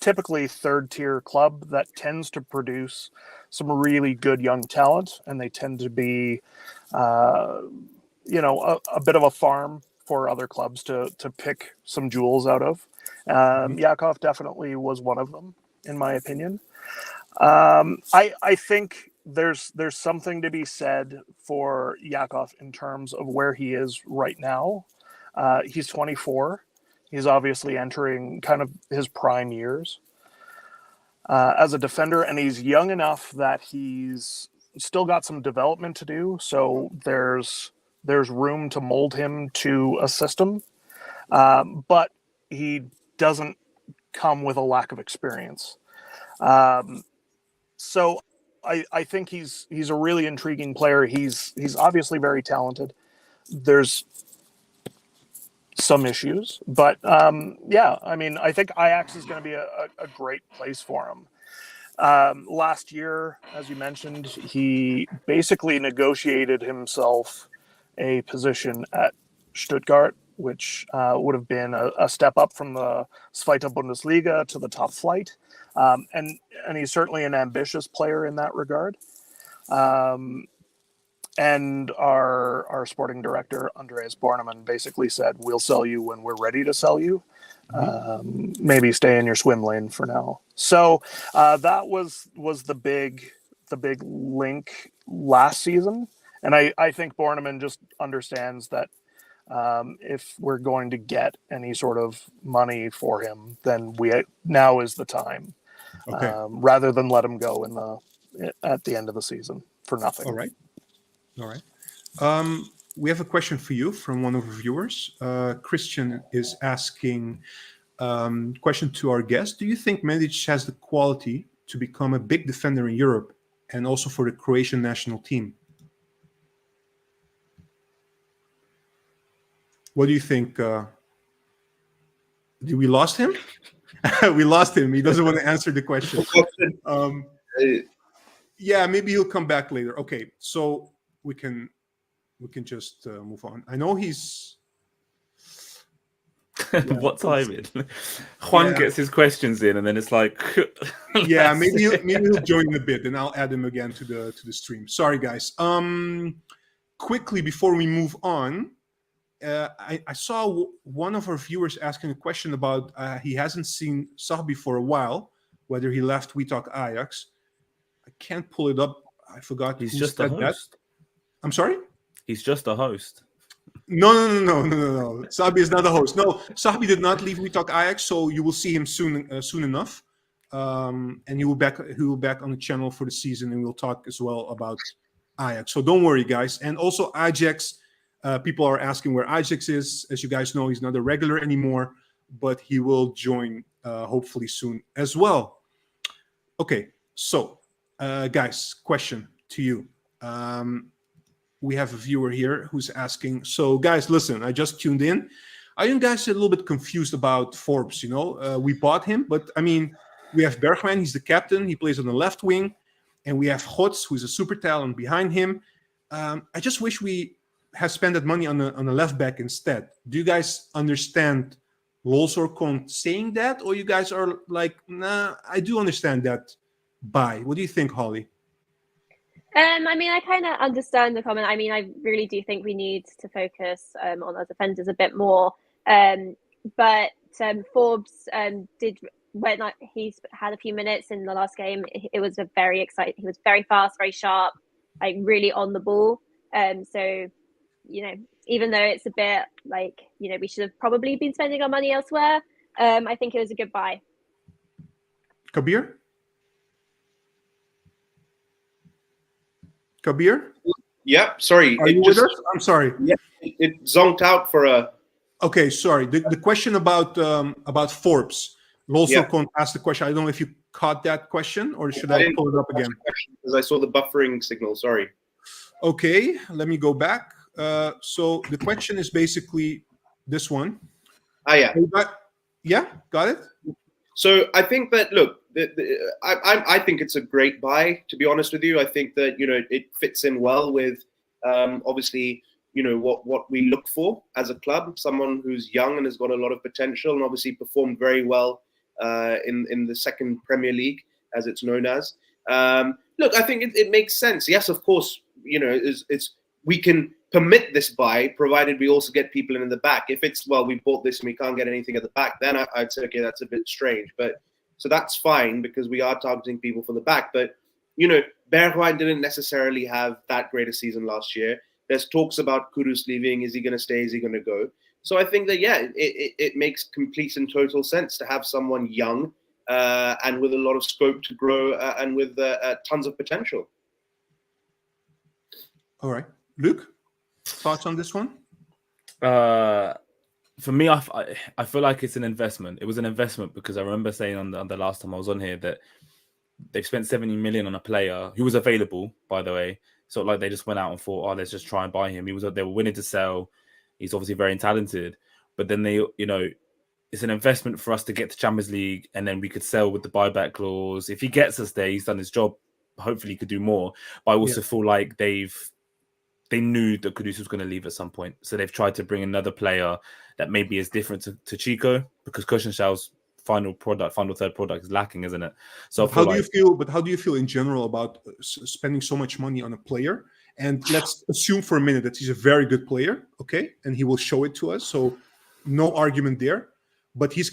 typically third-tier club that tends to produce some really good young talent, and they tend to be, a bit of a farm for other clubs to pick some jewels out of. Yakov definitely was one of them, in my opinion. I think there's something to be said for Yakov in terms of where he is right now. He's 24. He's obviously entering kind of his prime years as a defender, and he's young enough that he's still got some development to do. So there's room to mold him to a system, but he doesn't come with a lack of experience. So I think he's a really intriguing player. He's obviously very talented. There's some issues, but yeah, I mean, I think Ajax is going to be a great place for him. Last year, as you mentioned, he basically negotiated himself a position at Stuttgart, which would have been a step up from the Zweite Bundesliga to the top flight. And he's certainly an ambitious player in that regard. And our sporting director, Andreas Bornemann, basically said, we'll sell you when we're ready to sell you. Maybe stay in your swim lane for now. So that was the big link last season. And I think Bornemann just understands that if we're going to get any sort of money for him, then now is the time. Okay. Rather than let him go at the end of the season for nothing. All right. We have a question for you from one of our viewers. Christian is asking question to our guest. Do you think Medic has the quality to become a big defender in Europe and also for the Croatian national team? What do you think? Did we lost him? We lost him. He doesn't want to answer the question. Yeah, maybe he'll come back later. Okay, so we can just move on. I know he's. What timing? Juan gets his questions in, and then it's like. Yeah, maybe he'll join in a bit, and I'll add him again to the stream. Sorry, guys. Quickly before we move on. I saw one of our viewers asking a question about he hasn't seen Sahbi for a while, whether he left weTalk Ajax. I can't pull it up. I forgot. He's just a host. That. I'm sorry? He's just a host. No. Sahbi is not a host. No, Sahbi did not leave weTalk Ajax, so you will see him soon enough. And he will back on the channel for the season, and we'll talk as well about Ajax. So don't worry, guys. And also Ajax. People are asking where Ajax is. As you guys know, he's not a regular anymore, but he will join hopefully soon as well. Okay, so guys, question to you. We have a viewer here who's asking, so guys, listen, I just tuned in. Are you guys a little bit confused about Forbes? We bought him, but I mean, we have Bergwijn, he's the captain, he plays on the left wing, and we have Gods, who's a super talent behind him. I just wish we have spent that money on a left back instead. Do you guys understand Lolsorkon saying that, or you guys are like, nah, I do understand that buy? What do you think, Holly? I mean, I kind of understand the comment. I mean, I really do think we need to focus on our defenders a bit more. But Forbes when he's had a few minutes in the last game, it was a very exciting. He was very fast, very sharp, like really on the ball. So, even though it's a bit like, we should have probably been spending our money elsewhere, I think it was a good buy. Kabir? Yeah, sorry. Are you with us? I'm sorry. Yeah, it zonked out for a... Okay, sorry. The question about Forbes. Lolsorkon asked the question. I don't know if you caught that question, or should I pull it up again? Because I saw the buffering signal, sorry. Okay, let me go back. So the question is basically this one. Yeah. Yeah, got it. So I think that, look, I think it's a great buy, to be honest with you. I think that, it fits in well with, obviously, what we look for as a club, someone who's young and has got a lot of potential and obviously performed very well in the second Premier League, as it's known as. Look, I think it makes sense. Yes, of course, we can permit this buy, provided we also get people in the back. If it's, well, we bought this and we can't get anything at the back, then I'd say, okay, that's a bit strange. But so that's fine because we are targeting people for the back. But, Bergwijn didn't necessarily have that great a season last year. There's talks about Kudus leaving. Is he going to stay? Is he going to go? So I think that, yeah, it makes complete and total sense to have someone young and with a lot of scope to grow and with tons of potential. All right. Luke, thoughts on this one? For me, I feel like it's an investment. It was an investment because I remember saying on the last time I was on here that they've spent 70 million on a player who was available, by the way. So like they just went out and thought, oh, let's just try and buy him. They were willing to sell. He's obviously very talented. But then it's an investment for us to get to Champions League and then we could sell with the buyback clause. If he gets us there, he's done his job. Hopefully he could do more. But I also feel like they knew that Kudus was going to leave at some point. So they've tried to bring another player that maybe is different to Chico because Kushenshal's final third product is lacking, isn't it? So how do you feel in general about spending so much money on a player? And let's assume for a minute that he's a very good player, okay? And he will show it to us. So no argument there. But his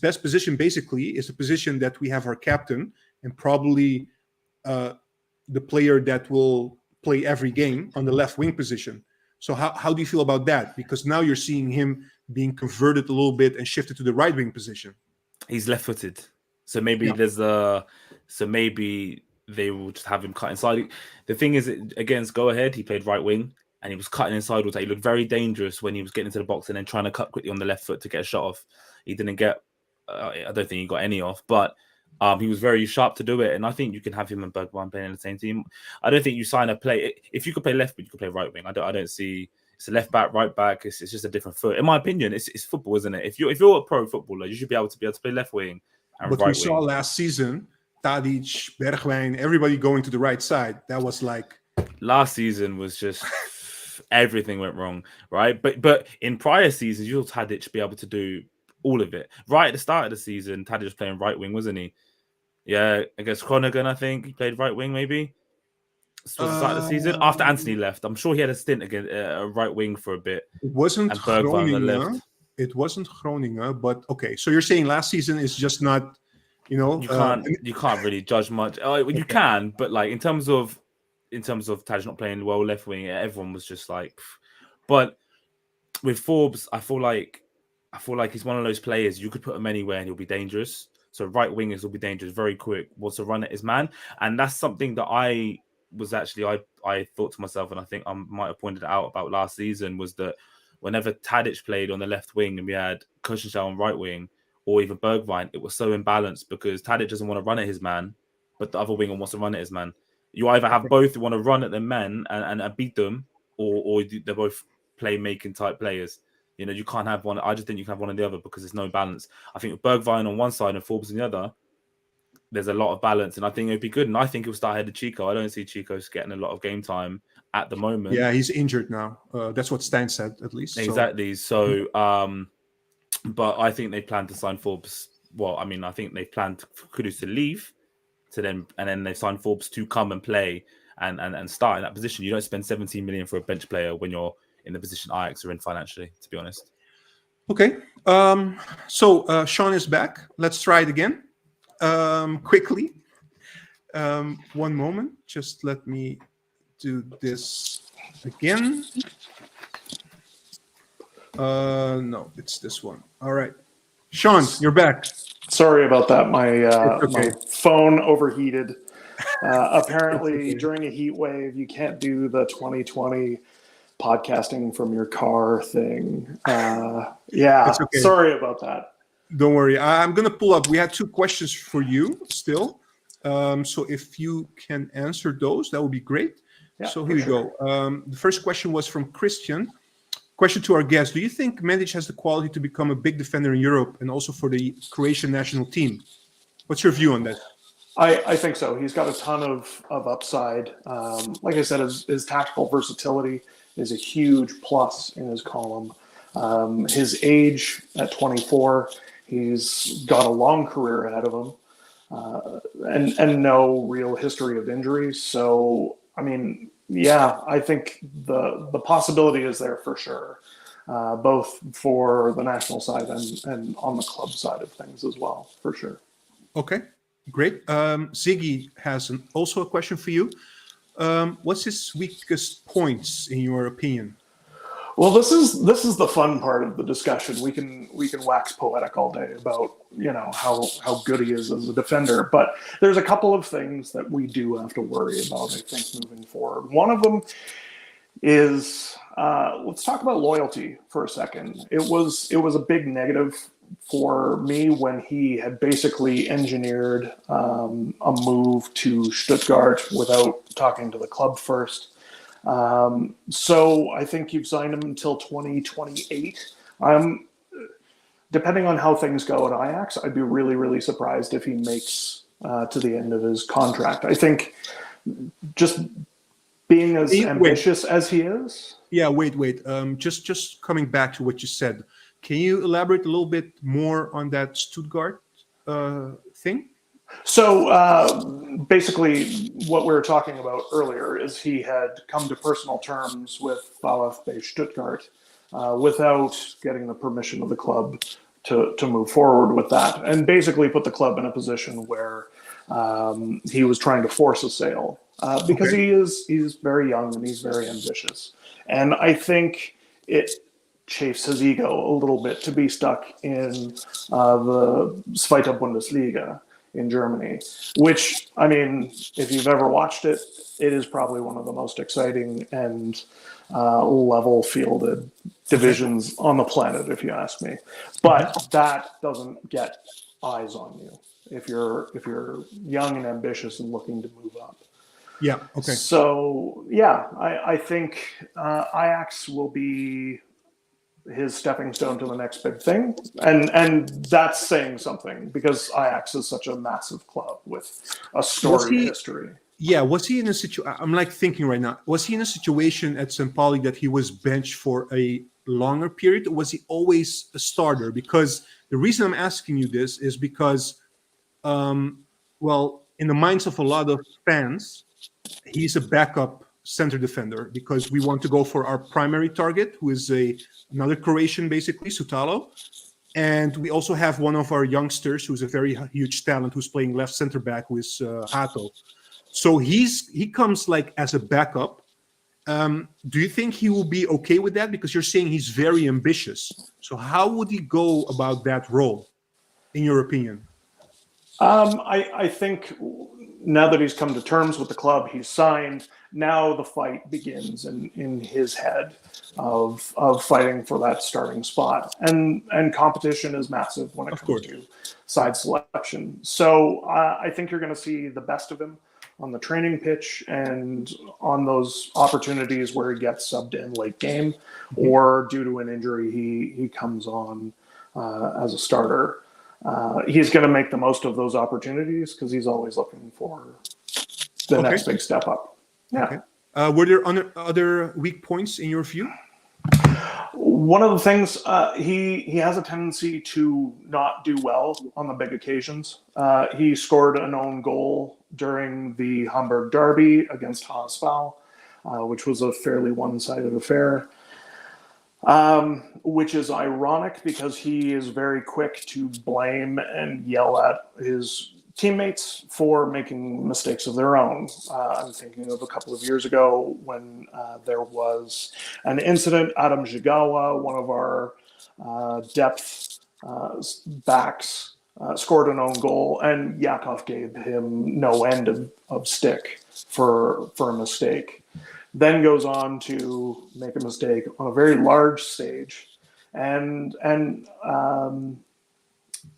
best position basically is the position that we have our captain and probably the player that will play every game on the left wing position. So how do you feel about that? Because now you're seeing him being converted a little bit and shifted to the right wing position. He's left-footed, so maybe maybe they will just have him cut inside. The thing is, against Go Ahead, he played right wing and he was cutting inside. He looked very dangerous when he was getting into the box and then trying to cut quickly on the left foot to get a shot off. He didn't get. I don't think he got any off, but he was very sharp to do it. And I think you can have him and Bergwijn playing in the same team. I don't think you sign a play. If you could play left, but you could play right wing. I don't see. It's a left back, right back. It's just a different foot. In my opinion, it's football, isn't it? If you're a pro footballer, you should be able to play left wing and but right wing. We saw last season, Tadic, Bergwijn, everybody going to the right side. That was like last season was just everything went wrong, right? But in prior seasons, you saw Tadic be able to do all of it. Right at the start of the season, Tadic was playing right wing, wasn't he? Yeah, against Groningen, I think he played right wing, maybe. Start of the season after Anthony left. I'm sure he had a stint against right wing for a bit. It wasn't Groningen. It wasn't Groningen, but okay. So you're saying last season is just not, you can't really judge much. You can, but like in terms of Taj not playing well left wing, everyone was just like. But with Forbes, I feel like he's one of those players you could put him anywhere and he'll be dangerous. So right wingers will be dangerous, very quick, wants to run at his man, and that's something that I thought to myself, and I think I might have pointed out about last season, was that whenever Tadic played on the left wing and we had Kushenshaw on right wing or even Bergwijn, it was so imbalanced because Tadic doesn't want to run at his man, but the other winger wants to run at his man. You either have both who want to run at their men and beat them, or they're both playmaking type players. You can't have one. I just think you can have one or the other because there's no balance. I think with Bergwijn on one side and Forbes on the other, there's a lot of balance, and I think it'd be good. And I think he'll start ahead of Chico. I don't see Chico's getting a lot of game time at the moment. Yeah, he's injured now. That's what Stan said, at least. Exactly. So, but I think they plan to sign Forbes. Well, I mean, I think they planned for Kudus to leave, and then they signed Forbes to come and play and start in that position. You don't spend 17 million for a bench player when you're in the position Ajax are in financially, to be honest. Okay. So Shawn is back. Let's try it again. Quickly. One moment. Just let me do this again. No, it's this one. All right. Shawn, you're back. Sorry about that. My phone overheated. Apparently, during a heat wave, you can't do the 2020 podcasting from your car thing. Sorry about that. Don't worry. I'm going to pull up. We had 2 questions for you still. So if you can answer those, that would be great. Yeah, so here we go. The first question was from Christian. question to our guest: do you think Mendic has the quality to become a big defender in Europe and also for the Croatian national team? What's your view on that? I think so. He's got a ton of upside. Like I said, his tactical versatility is a huge plus in his column. His age at 24, he's got a long career ahead of him, and no real history of injuries. So, I mean, yeah, I think the possibility is there for sure, both for the national side and on the club side of things as well, for sure. Okay, great. Ziggy has also a question for you. What's his weakest points in your opinion? Well, this is the fun part of the discussion. We can wax poetic all day about, you know, how good he is as a defender, but there's a couple of things that we do have to worry about, I think, moving forward. One of them is let's talk about loyalty for a second. It was a big negative for me when he had basically engineered a move to Stuttgart without talking to the club first. So I think you've signed him until 2028. Depending on how things go at Ajax, I'd be really, really surprised if he makes to the end of his contract. I think just being as ambitious as he is. Yeah, wait. Just coming back to what you said, can you elaborate a little bit more on that Stuttgart thing? So basically, what we were talking about earlier is he had come to personal terms with VfB Stuttgart without getting the permission of the club to move forward with that, and basically put the club in a position where he was trying to force a sale because he's very young and he's very ambitious, and I think it chafes his ego a little bit to be stuck in the Zweite Bundesliga in Germany, which, I mean, if you've ever watched it, it is probably one of the most exciting and level-fielded divisions on the planet, if you ask me. But that doesn't get eyes on you if you're young and ambitious and looking to move up. Yeah. Okay. So yeah, I think Ajax will be his stepping stone to the next big thing, and that's saying something because Ajax is such a massive club with a storied history. Yeah, was he in a situation? I'm like thinking right now. Was he in a situation at St. Pauli that he was benched for a longer period, or was he always a starter? Because the reason I'm asking you this is because, well, in the minds of a lot of fans, he's a backup center defender because we want to go for our primary target, who is another Croatian, basically, Sutalo. And we also have one of our youngsters who's a very huge talent who's playing left center back, who is Hato. So he comes like as a backup. Do you think he will be okay with that? Because you're saying he's very ambitious. So how would he go about that role, in your opinion? I think now that he's come to terms with the club, he's signed. Now the fight begins in his head of fighting for that starting spot, and competition is massive when it comes to side selection. So I think you're going to see the best of him on the training pitch and on those opportunities where he gets subbed in late game, or due to an injury he comes on as a starter. He's going to make the most of those opportunities because he's always looking for the next big step up. Yeah. Okay. Were there other weak points in your view? One of the things, he has a tendency to not do well on the big occasions. He scored an own goal during the Hamburg derby against HSV, which was a fairly one-sided affair. Which is ironic because he is very quick to blame and yell at his teammates for making mistakes of their own. I'm thinking of a couple of years ago when there was an incident. Adam Jigawa, one of our depth backs, scored an own goal, and Yakov gave him no end of stick for a mistake. Then goes on to make a mistake on a very large stage, and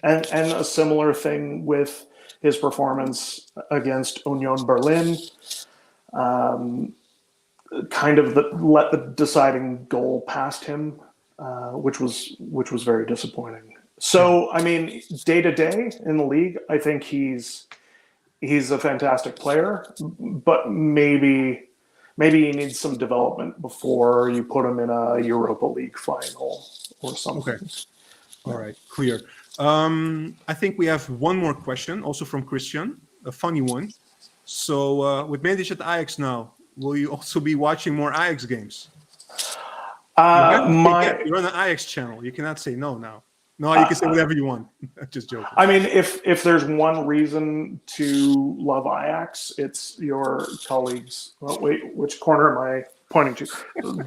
a similar thing with his performance against Union Berlin. kind of let the deciding goal past him, which was very disappointing. So, I mean, day to day in the league, I think he's a fantastic player, but maybe he needs some development before you put him in a Europa League final or something. Okay. All right, clear. I think we have one more question, also from Christian, a funny one. So, with Mendes at Ajax now, will you also be watching more Ajax games? You're on the Ajax channel. You cannot say no now. No, you can say whatever you want. Just joking. I mean, if there's one reason to love Ajax, it's your colleagues. Oh, wait, which corner am I pointing to?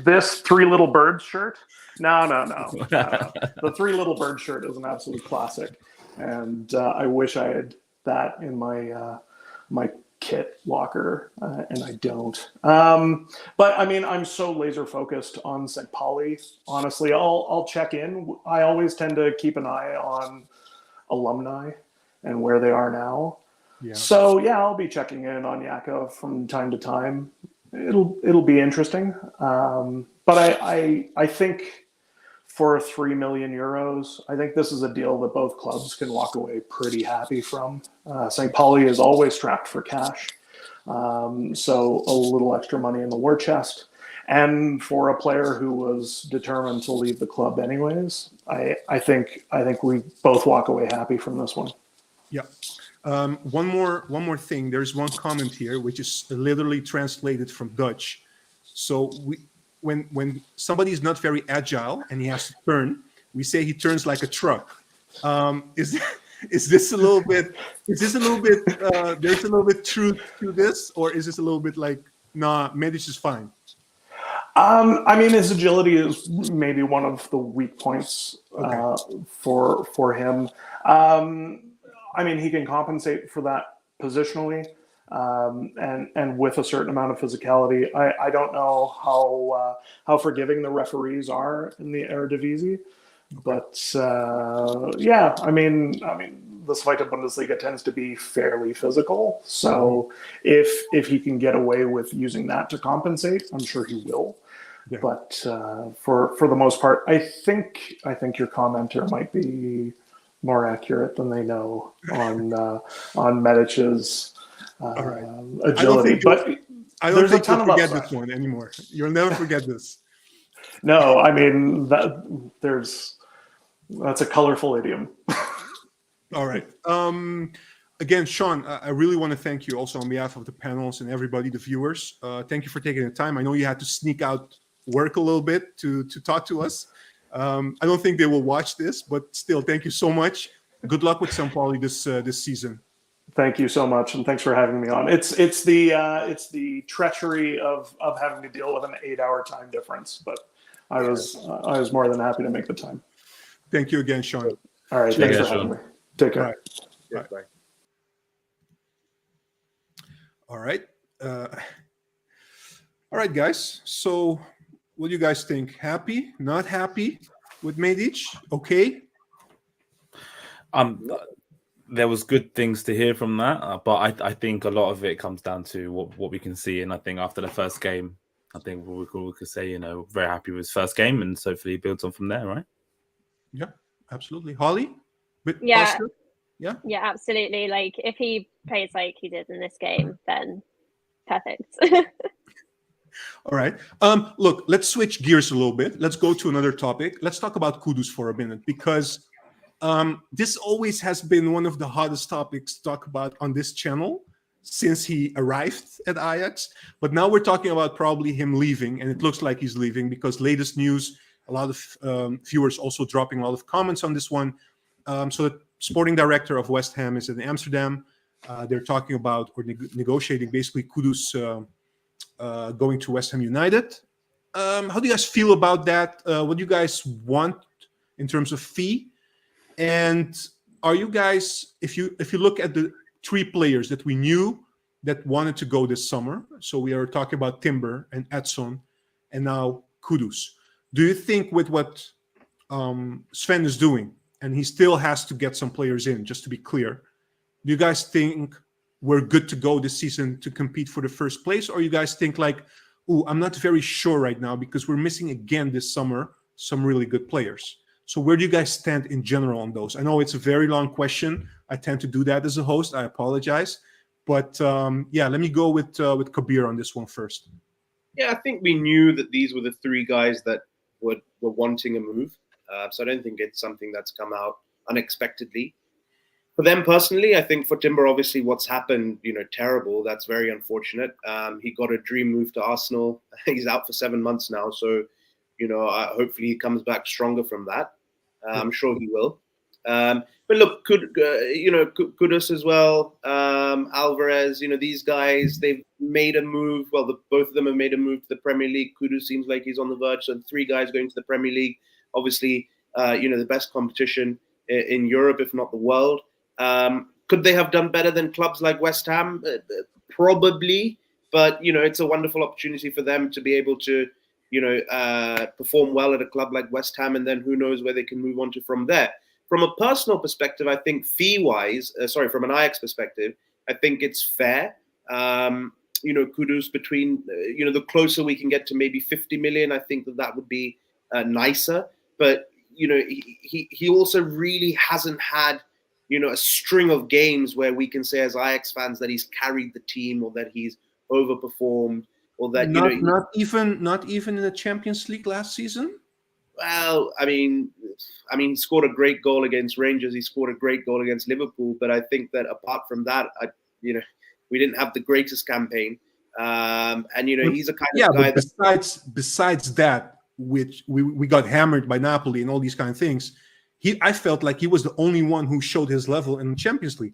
This Three Little Birds shirt? No. The Three Little Birds shirt is an absolute classic, and I wish I had that in my my kit locker, and I don't. But I mean, I'm so laser focused on St. Pauli. Honestly, I'll check in. I always tend to keep an eye on alumni and where they are now. Yeah. So yeah, I'll be checking in on Yaka from time to time. It'll be interesting. But I think for €3 million, I think this is a deal that both clubs can walk away pretty happy from. St. Pauli is always strapped for cash, so a little extra money in the war chest. And for a player who was determined to leave the club anyways, I think we both walk away happy from this one. Yeah. One more thing. There's one comment here which is literally translated from Dutch. So when somebody is not very agile and he has to turn, we say he turns like a truck. Is this a little bit? There's a little bit truth to this, or is this a little bit like, nah, Mendes is fine? I mean, his agility is maybe one of the weak points for him. I mean, he can compensate for that positionally. And with a certain amount of physicality, I don't know how forgiving the referees are in the Eredivisie, but yeah, I mean, the Zweite Bundesliga tends to be fairly physical. So if he can get away with using that to compensate, I'm sure he will. Yeah. But for the most part, I think your commenter might be more accurate than they know on Medic's agility. I don't think you'll forget this one anymore. You'll never forget this. No, I mean that's a colorful idiom. All right. Again, Shawn, I really want to thank you also on behalf of the panels and everybody, the viewers. Thank you for taking the time. I know you had to sneak out work a little bit to talk to us. I don't think they will watch this, but still, thank you so much. Good luck with St. Pauli this season. Thank you so much, and thanks for having me on. It's the treachery of having to deal with an 8-hour time difference, but I was more than happy to make the time. Thank you again, Shawn. All right, thanks for having me. Take care. All right. Yeah, bye. All right. All right, guys. So, what do you guys think? Happy? Not happy with Medic? Okay. There was good things to hear from that, but I think a lot of it comes down to what we can see. And I think after the first game, I think we could say, very happy with his first game, and hopefully he builds on from there, right? Yeah, absolutely. Holly? Yeah. Positive? Yeah, absolutely. Like, if he plays like he did in this game, then perfect. All right. Look, let's switch gears a little bit. Let's go to another topic. Let's talk about Kudus for a minute, because this always has been one of the hottest topics to talk about on this channel since he arrived at Ajax. But now we're talking about probably him leaving, and it looks like he's leaving because latest news, a lot of viewers also dropping a lot of comments on this one. So the sporting director of West Ham is in Amsterdam. They're talking about or negotiating basically Kudus going to West Ham United. How do you guys feel about that? What do you guys want in terms of fee? And are you guys, if you look at the 3 players that we knew that wanted to go this summer, so we are talking about Timber and Edson and now Kudus. Do you think with what Sven is doing, and he still has to get some players in, just to be clear, do you guys think we're good to go this season to compete for the first place? Or you guys think like, I'm not very sure right now because we're missing again this summer some really good players. So where do you guys stand in general on those? I know it's a very long question. I tend to do that as a host. I apologize. But yeah, let me go with Kabir on this one first. Yeah, I think we knew that these were the three guys that were wanting a move. So I don't think it's something that's come out unexpectedly. For them personally, I think for Timber, obviously what's happened, terrible. That's very unfortunate. He got a dream move to Arsenal. He's out for 7 months now. So, hopefully he comes back stronger from that. I'm sure he will. But look, Kudus as well, Alvarez, these guys, they've made a move. Well, both of them have made a move to the Premier League. Kudus seems like he's on the verge. So 3 guys going to the Premier League, obviously, the best competition in Europe, if not the world. Could they have done better than clubs like West Ham? Probably. But, it's a wonderful opportunity for them to be able to, perform well at a club like West Ham. And then who knows where they can move on to from there. From a personal perspective, I think fee-wise, from an Ajax perspective, I think it's fair. Kudus between, the closer we can get to maybe 50 million, I think that would be nicer. But, he also really hasn't had, a string of games where we can say as Ajax fans that he's carried the team or that he's overperformed or that, not even in the Champions League last season. Well, I mean, he scored a great goal against Rangers. He scored a great goal against Liverpool. But I think that apart from that, we didn't have the greatest campaign. And he's a kind of guy. But besides that, which we got hammered by Napoli and all these kind of things, I felt like he was the only one who showed his level in the Champions League.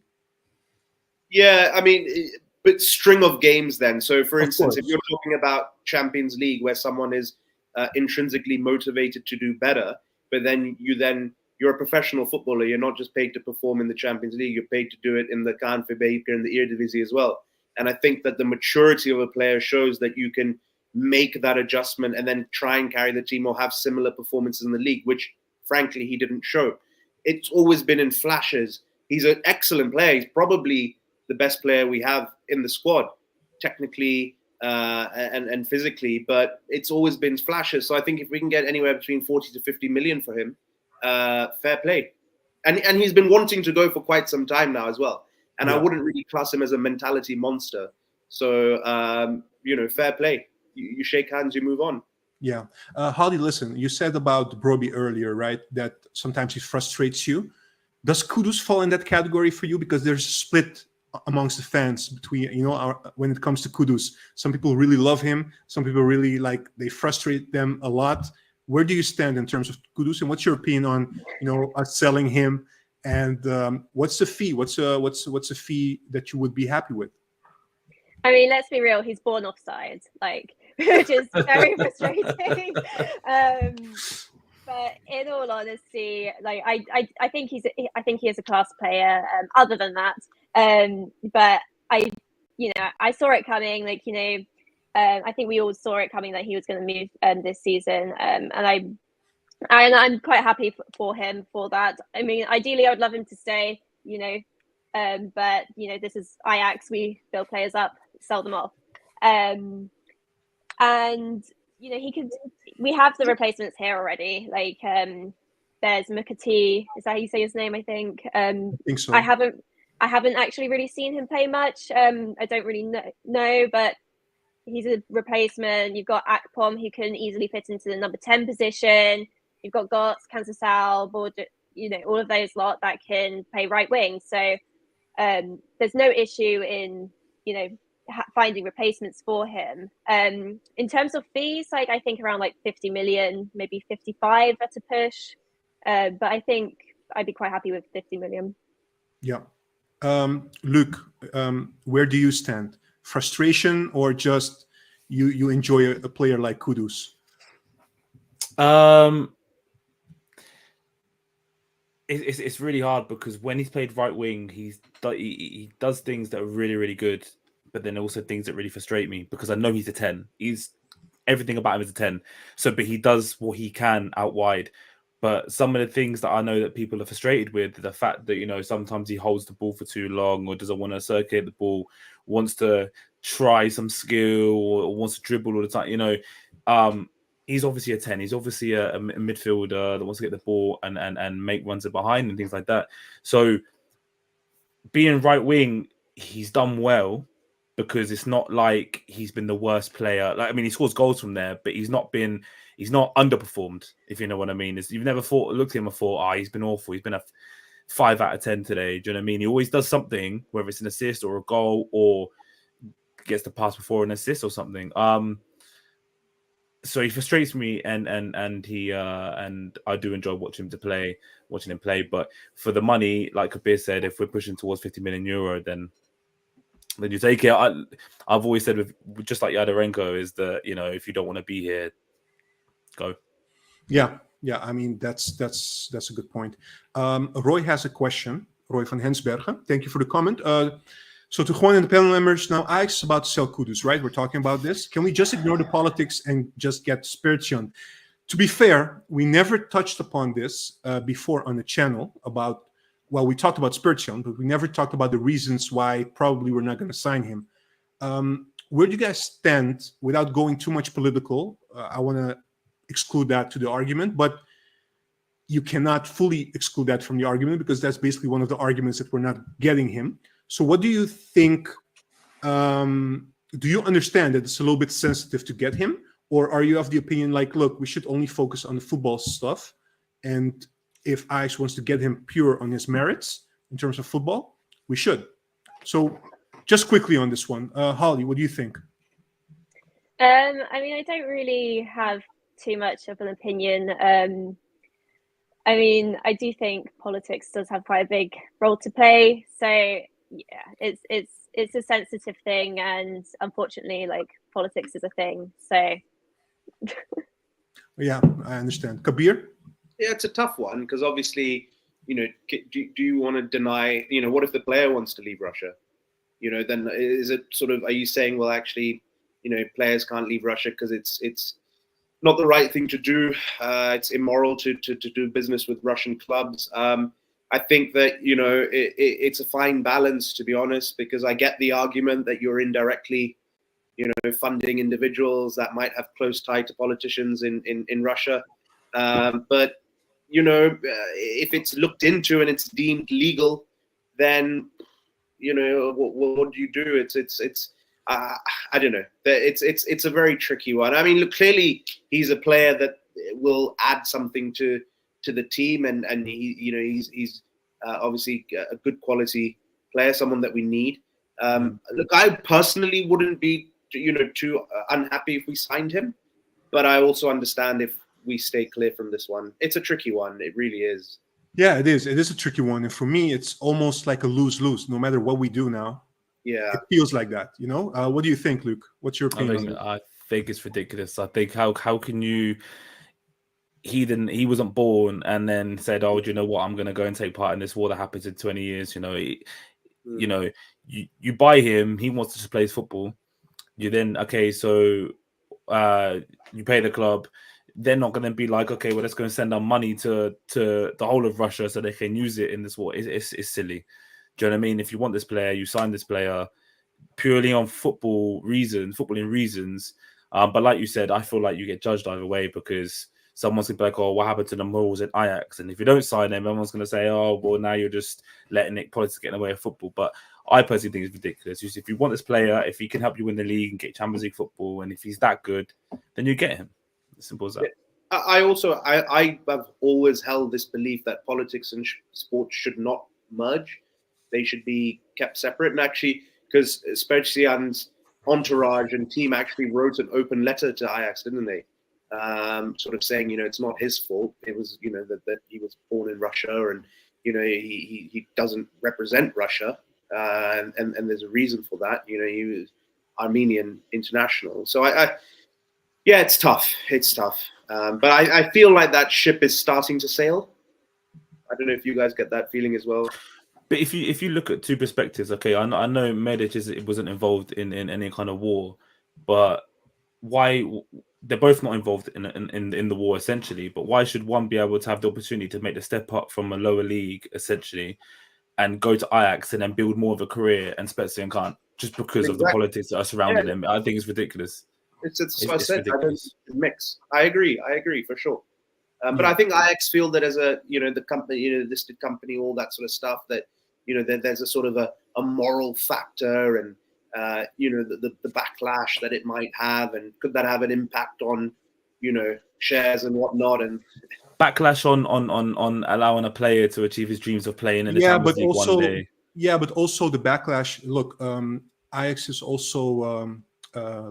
Yeah, I mean, but string of games then. So, for instance, if you're talking about Champions League, where someone is intrinsically motivated to do better, but then you're a professional footballer. You're not just paid to perform in the Champions League. You're paid to do it in the KNVB and the Eredivisie as well. And I think that the maturity of a player shows that you can make that adjustment and then try and carry the team or have similar performances in the league, which frankly he didn't show. It's always been in flashes. He's an excellent player. He's probably the best player we have in the squad, technically and physically, but it's always been flashes. So I think if we can get anywhere between 40 to 50 million for him, fair play. And he's been wanting to go for quite some time now as well. And I wouldn't really class him as a mentality monster. So, fair play. You shake hands, you move on. Yeah. Holly, listen, you said about Broby earlier, right? That sometimes he frustrates you. Does Kudus fall in that category for you? Because there's a split amongst the fans between, when it comes to Kudus. Some people really love him. Some people really they frustrate them a lot. Where do you stand in terms of Kudus? And what's your opinion on, us selling him? And what's the fee? What's a fee that you would be happy with? I mean, let's be real. He's born offside, which is very frustrating. But in all honesty, I think he is a class player. Other than that, but I saw it coming. I think we all saw it coming that he was going to move this season, and I'm quite happy for him for that. I mean, ideally, I would love him to stay. But this is Ajax. We build players up, sell them off, and he could. We have the replacements here already. There's Mukati. Is that how you say his name? I think. I think so. I haven't actually really seen him play much. I don't really know, but he's a replacement. You've got Akpom, who can easily fit into the number 10 position. You've got Gotts, Kansasal, Border, all of those lot that can play right wing. So there's no issue in, finding replacements for him. In terms of fees, I think around 50 million, maybe 55 at a push. But I think I'd be quite happy with 50 million. Yeah. Luke, where do you stand? Frustration or just you enjoy a player like Kudus? It's really hard because when he's played right wing, he does things that are really, really good, but then also things that really frustrate me because I know he's a 10. Everything about him is a 10. So, but he does what he can out wide. But some of the things that I know that people are frustrated with, the fact that, sometimes he holds the ball for too long or doesn't want to circulate the ball, wants to try some skill or wants to dribble all the time, he's obviously a 10. He's obviously a midfielder that wants to get the ball and make runs in behind and things like that. So being right wing, he's done well because it's not like he's been the worst player. He scores goals from there, but he's not underperformed, if you know what I mean. You've never looked at him and thought, he's been awful. He's been a 5 out of 10 today. Do you know what I mean? He always does something, whether it's an assist or a goal or gets the pass before an assist or something. So he frustrates me, and I do enjoy watching him play. But for the money, like Kabir said, if we're pushing towards 50 million euro, then you take it. I've always said, with just like Yadarenko, is that if you don't want to be here, go. Yeah. I mean, that's a good point. Roy has a question. Roy van Hensbergen. Thank you for the comment. So to Juan and the panel members, now Ajax is about to sell Kudus, right? We're talking about this. Can we just ignore the politics and just get Spirition? To be fair, we never touched upon this before on the channel we talked about Spirition, but we never talked about the reasons why probably we're not going to sign him. Where do you guys stand without going too much political? I want to exclude that to the argument, but you cannot fully exclude that from the argument because that's basically one of the arguments that we're not getting him. So what do you think? Do you understand that it's a little bit sensitive to get him? Or are you of the opinion look, we should only focus on the football stuff, and if Ajax wants to get him pure on his merits in terms of football, we should. So just quickly on this one, Holly, what do you think? I don't really have too much of an opinion. I do think politics does have quite a big role to play. So yeah, it's a sensitive thing, and unfortunately, politics is a thing. So yeah, I understand. Kabir? Yeah, it's a tough one because obviously, do you want to deny? What if the player wants to leave Russia? Then is it are you saying, well, actually, players can't leave Russia because it's not the right thing to do. It's immoral to do business with Russian clubs. I think that, it's a fine balance, to be honest, because I get the argument that you're indirectly, funding individuals that might have close tie to politicians in Russia. But, if it's looked into and it's deemed legal, then, what do you do? It's I don't know. It's a very tricky one. I mean, look, clearly he's a player that will add something to the team, and he's obviously a good quality player, someone that we need. Look, I personally wouldn't be too unhappy if we signed him, but I also understand if we stay clear from this one. It's a tricky one. It really is. Yeah, it is. It is a tricky one, and for me, it's almost like a lose-lose. No matter what we do now, yeah, it feels like that. What do you think, Luke? What's your opinion? I think it's ridiculous. I think how can you? He wasn't born and then said, "Oh, do you know what? I'm going to go and take part in this war that happens in 20 years." You buy him. He wants to just play football. You then so you pay the club. They're not going to be like, okay, well, let's go and send our money to the whole of Russia so they can use it in this war. It's silly. Do you know what I mean? If you want this player, you sign this player purely on footballing reasons. But like you said, I feel like you get judged either way because someone's going to be like, oh, what happened to the morals at Ajax? And if you don't sign him, everyone's going to say, oh, well, now you're just letting politics get in the way of football. But I personally think it's ridiculous. If you want this player, if he can help you win the league and get Champions League football, and if he's that good, then you get him. Simple as that. I have always held this belief that politics and sports should not merge. They should be kept separate. And actually, because Spirition's entourage and team actually wrote an open letter to Ajax, didn't they? Saying, it's not his fault. It was, that he was born in Russia and, he doesn't represent Russia. And there's a reason for that. He was Armenian international. So yeah, it's tough. It's tough. But I feel like that ship is starting to sail. I don't know if you guys get that feeling as well. But if you look at two perspectives, okay, I know Medic wasn't involved in any kind of war, but why they're both not involved in the war essentially, but why should one be able to have the opportunity to make the step up from a lower league essentially and go to Ajax and then build more of a career, and Spezia can't, just because of the politics that are surrounding them? I think it's ridiculous. It's what I said. Ridiculous. I don't mix. I agree for sure. But I think Ajax feel that as a, the company, listed company, all that sort of stuff, that, there's a sort of a moral factor, and, the backlash that it might have, and could that have an impact on, shares and whatnot, and backlash on allowing a player to achieve his dreams of playing in the Champions League one day. Yeah, but also the backlash. Look, Ajax is also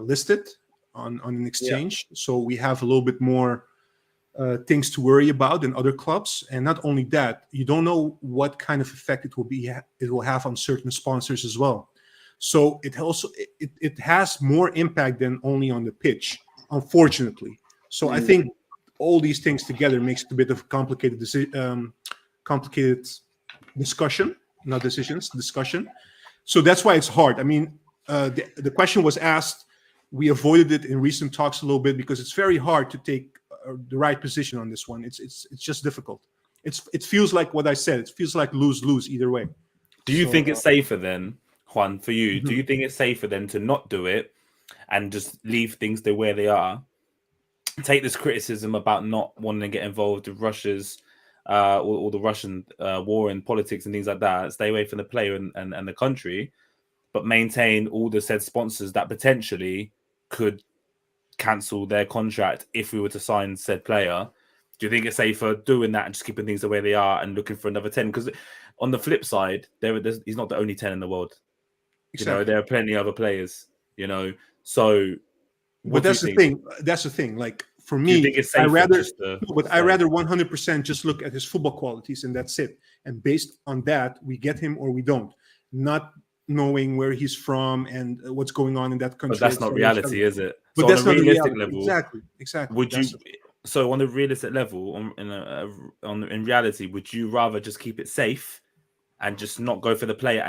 listed on an exchange, so we have a little bit more things to worry about than other clubs. And not only that, you don't know what kind of effect it will have on certain sponsors as well. So it also it has more impact than only on the pitch, unfortunately. So I think all these things together makes it a bit of a complicated discussion, not decisions, discussion. So that's why it's hard. I mean, the question was asked. We avoided it in recent talks a little bit because it's very hard to take the right position on this one. It's just difficult. It feels like what I said. It feels like lose either way. Do you think it's safer then, Juan, for you? Do you think it's safer then to not do it and just leave things the way they are? Take this criticism about not wanting to get involved with Russia's or the Russian war and politics and things like that. Stay away from the player and the country, but maintain all the said sponsors that potentially could cancel their contract if we were to sign said player. Do you think it's safer doing that and just keeping things the way they are and looking for another 10? Because on the flip side, he's not the only 10 in the world. Exactly. There are plenty of other players. So. But that's the thing. That's the thing. Like for me, I rather 100% just look at his football qualities and that's it. And based on that, we get him or we don't. Not knowing where he's from and what's going on in that country. But that's not reality, is it? But so that's on a not realistic reality. level. Exactly. Would you? So on a realistic level, in reality, would you rather just keep it safe and just not go for the player?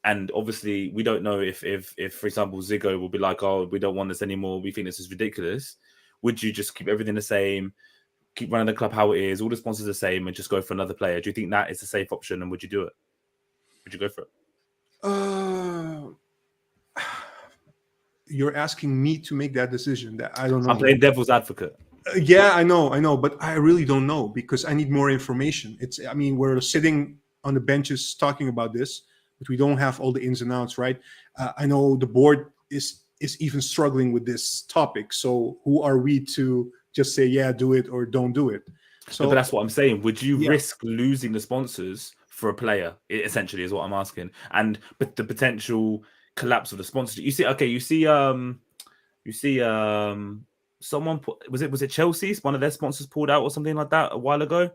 And obviously, we don't know if for example, Zigo will be like, oh, we don't want this anymore. We think this is ridiculous. Would you just keep everything the same, keep running the club how it is, all the sponsors the same, and just go for another player? Do you think that is a safe option? And would you do it? Would you go for it? You're asking me to make that decision. That I don't know. I'm playing devil's advocate. Yeah, I know, but I really don't know because I need more information. We're sitting on the benches talking about this, but we don't have all the ins and outs, right? I know the board is even struggling with this topic. So who are we to just say, yeah, do it or don't do it? So, but that's what I'm saying. Would you risk losing the sponsors for a player? It essentially is what I'm asking. But the potential collapse of the sponsorship. You see someone was it Chelsea? One of their sponsors pulled out or something like that a while ago.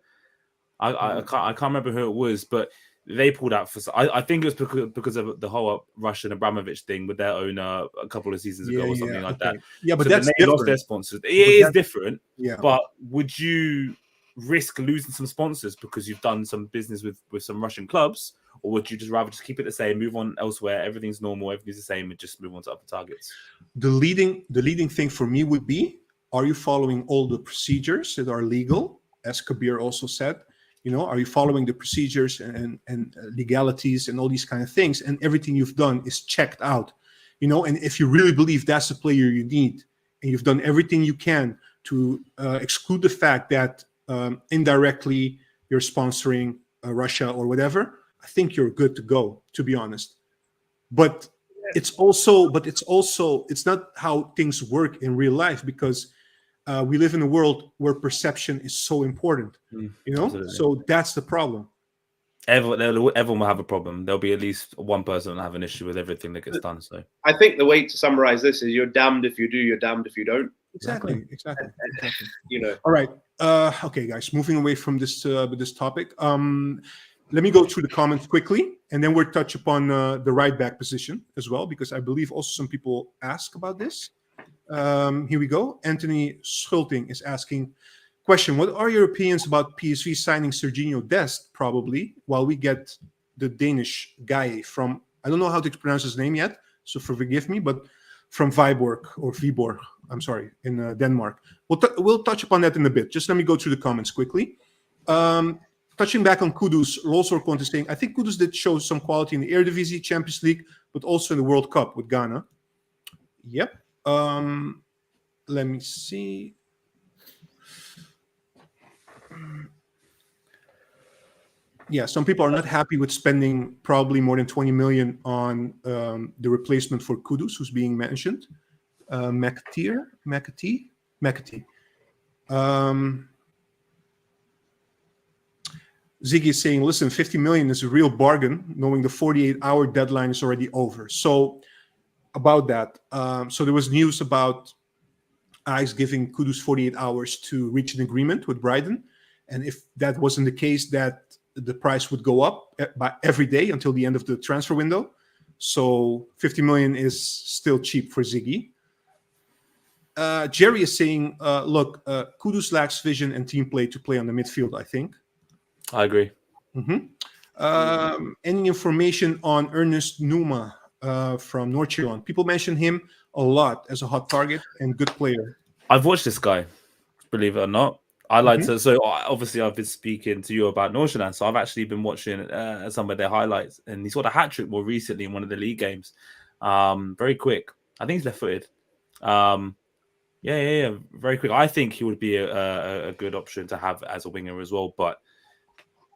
I can't remember who it was, but they pulled out for. I think it was because of the whole Russian Abramovich thing with their owner a couple of seasons ago or something like that. Yeah, but so that's they lost their sponsors. It is different. Yeah. But would you risk losing some sponsors because you've done some business with some Russian clubs, or would you just rather just keep it the same, move on elsewhere, everything's normal, everything's the same, and just move on to other targets? The leading thing for me would be: are you following all the procedures that are legal, as Kabir also said? Are you following the procedures and legalities and all these kind of things? And everything you've done is checked out, And if you really believe that's the player you need, and you've done everything you can to exclude the fact that indirectly you're sponsoring Russia or whatever, I think you're good to go. To be honest, but it's not how things work in real life because. We live in a world where perception is so important, Absolutely. So that's the problem. Everyone will have a problem. There'll be at least one person will have an issue with everything that gets done. So I think the way to summarize this is: you're damned if you do, you're damned if you don't. Exactly. All right. Okay, guys. Moving away from this topic. Let me go through the comments quickly, and then we'll touch upon the right back position as well, because I believe also some people ask about this. Here we go. Anthony Schulting is asking, question, what are your opinions about PSV signing Serginho Dest, probably, while we get the Danish guy from, I don't know how to pronounce his name yet, so forgive me, but from Viborg, I'm sorry, in Denmark. We'll touch upon that in a bit. Just let me go through the comments quickly. Touching back on Kudus, Lolsorkont is saying, I think Kudus did show some quality in the Eredivisie, Champions League, but also in the World Cup with Ghana. Yep. Let me see. Yeah, some people are not happy with spending probably more than 20 million on the replacement for Kudus, who's being mentioned. McAtee. Ziggy is saying, listen, 50 million is a real bargain, knowing the 48-hour deadline is already over. So about that, so there was news about Ajax giving Kudus 48 hours to reach an agreement with Brighton. And if that wasn't the case, that the price would go up by every day until the end of the transfer window. So 50 million is still cheap for Ziggy. Jerry is saying, look, Kudus lacks vision and team play to play on the midfield, I think. I agree. Mm-hmm. Any information on Ernest Numa from Noord-Holland? People mention him a lot as a hot target and good player. I've watched this guy, believe it or not. I like to. So obviously, I've been speaking to you about Noord-Holland, so I've actually been watching some of their highlights, and he scored a hat trick more recently in one of the league games. Very quick. I think he's left-footed. Yeah, very quick. I think he would be a good option to have as a winger as well, but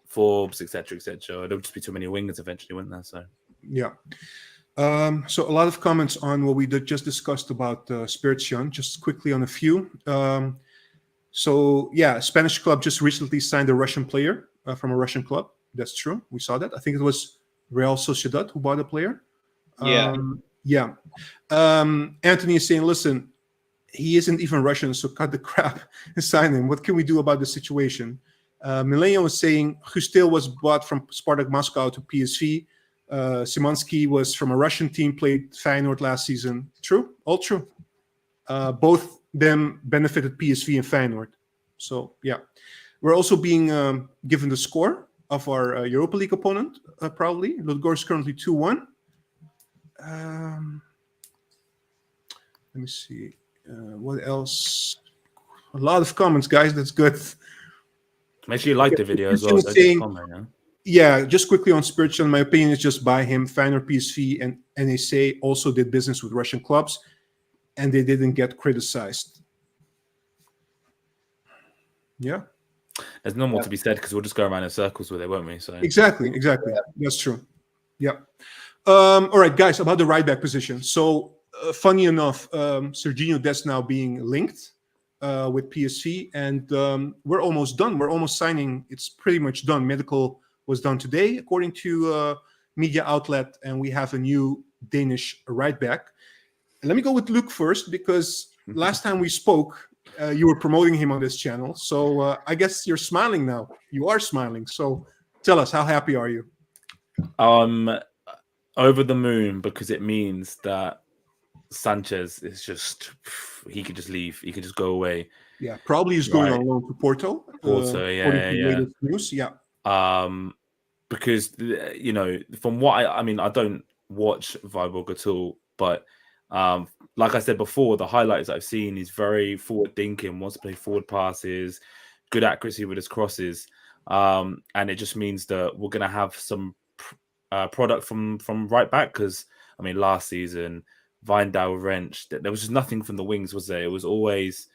Forbes, etc., there would just be too many wingers eventually, wouldn't there? So yeah. So a lot of comments on what we just discussed about Spirit Shawn. Just quickly on a few. So yeah, a Spanish club just recently signed a Russian player from a Russian club. That's true. We saw that. I think it was Real Sociedad who bought a player. Yeah. Anthony is saying, listen, he isn't even Russian, so cut the crap and sign him. What can we do about the situation? Millennium was saying Gustil was bought from Spartak Moscow to PSV. Szymanski was from a Russian team, played Feyenoord last season. True, all true. Both them benefited PSV and Feyenoord. So yeah, we're also being given the score of our Europa League opponent. Probably Ludogorets is currently 2-1. Let me see. What else? A lot of comments, guys. That's good. Make sure you like the video as well. Yeah, just quickly on Spirit Shawn, my opinion is just buy him. Feyenoord, PSV, and NEC also did business with Russian clubs, and they didn't get criticized. Yeah. There's no more to be said because we'll just go around in circles with it, won't we? So Exactly. That's true. Yeah. All right, guys, about the right back position. So, funny enough, Serginho Dest now being linked with PSV, and we're almost done. We're almost signing. It's pretty much done. Medical was done today, according to media outlet, and we have a new Danish right back. And let me go with Luke first, because last time we spoke, you were promoting him on this channel. So I guess you're smiling now. You are smiling. So tell us, how happy are you? Over the moon, because it means that Sanchez is just, he could just leave. He could just go away. Yeah, probably he's going on loan to Porto. Yeah. News. Yeah. Because, you know, from what I mean, I don't watch Viborg at all, but like I said before, the highlights I've seen, he's very forward thinking, wants to play forward passes, good accuracy with his crosses. And it just means that we're going to have some product from right back, because, I mean, last season, Vindal, Wrench, there was just nothing from the wings, was there? It was always,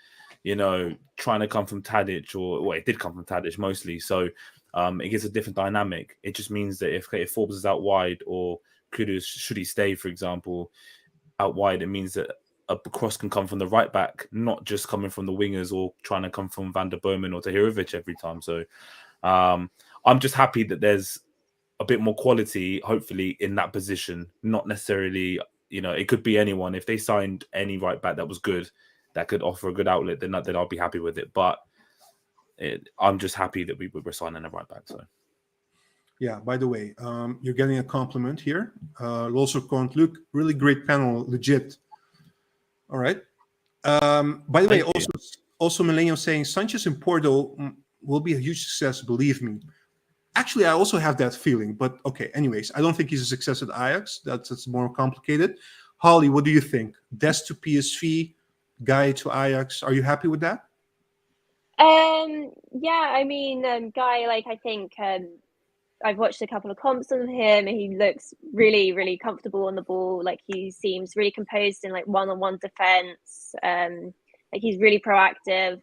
you know, trying to come from Tadic, it did come from Tadic mostly. So it gives a different dynamic. It just means that if Forbes is out wide, or Kudus, should he stay, for example, out wide, it means that a cross can come from the right back, not just coming from the wingers or trying to come from Van der Bomen or Tahirovic every time. So I'm just happy that there's a bit more quality, hopefully, in that position. Not necessarily, you know, it could be anyone. If they signed any right back that was good, that could offer a good outlet, then I'll be happy with it. But I'm just happy that we're signing a right back. So. Yeah, by the way, you're getting a compliment here. Lolsorkont, Luke, really great panel, legit. All right. By the way, also Millennium saying Sanchez in Porto will be a huge success, believe me. Actually, I also have that feeling, but okay. Anyways, I don't think he's a success at Ajax. That's more complicated. Holly, what do you think? Dest to PSV, Gaaei to Ajax. Are you happy with that? Yeah, I mean, Gaaei, like, I think I've watched a couple of comps of him, and he looks really, really comfortable on the ball. Like, he seems really composed in like one-on-one defense. Like, he's really proactive.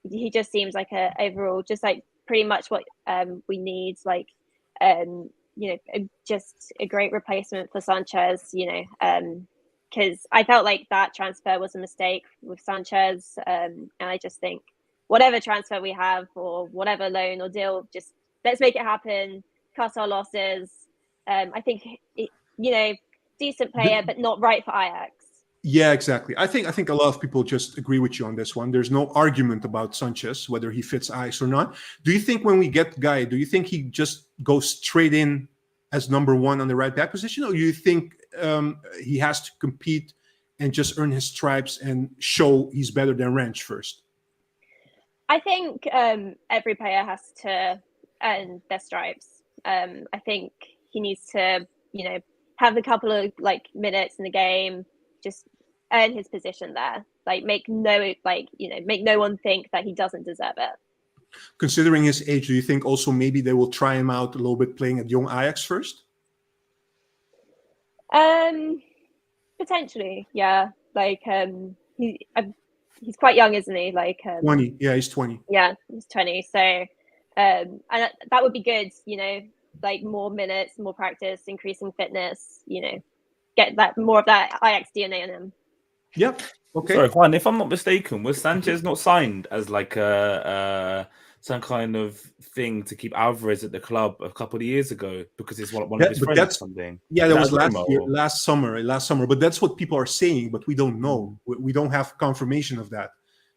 He just seems like a overall just like pretty much what we need. Like, just a great replacement for Sanchez. Because I felt like that transfer was a mistake with Sanchez, and I just think whatever transfer we have or whatever loan or deal, just let's make it happen, cut our losses. I think, decent player, but not right for Ajax. Yeah, exactly. I think a lot of people just agree with you on this one. There's no argument about Sanchez, whether he fits Ajax or not. Do you think when we get Gaaei, do you think he just goes straight in as number one on the right back position? Or do you think he has to compete and just earn his stripes and show he's better than Ranch first? I think every player has to earn their stripes. I think he needs to, have a couple of like minutes in the game, just earn his position there. Like, make no one think that he doesn't deserve it. Considering his age, do you think also maybe they will try him out a little bit playing at young Ajax first? Potentially, yeah. Like, he's quite young, isn't he? Like 20. Yeah, he's 20. Yeah, he's 20. So, and that would be good. Like more minutes, more practice, increasing fitness. Get that more of that Ajax DNA in him. Yep. Okay. Sorry, Juan, if I'm not mistaken, was Sanchez not signed as like some kind of thing to keep Alvarez at the club a couple of years ago because it's one of his friends or something? Yeah, that was last summer. But that's what people are saying, but we don't know. We don't have confirmation of that,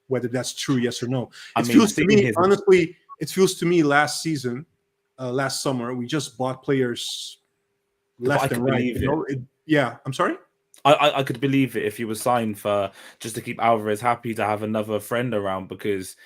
whether that's true, yes or no. It feels to me last season, last summer, we just bought players left and right. Yeah, I'm sorry? I could believe it if he was signed for just to keep Alvarez happy to have another friend around, because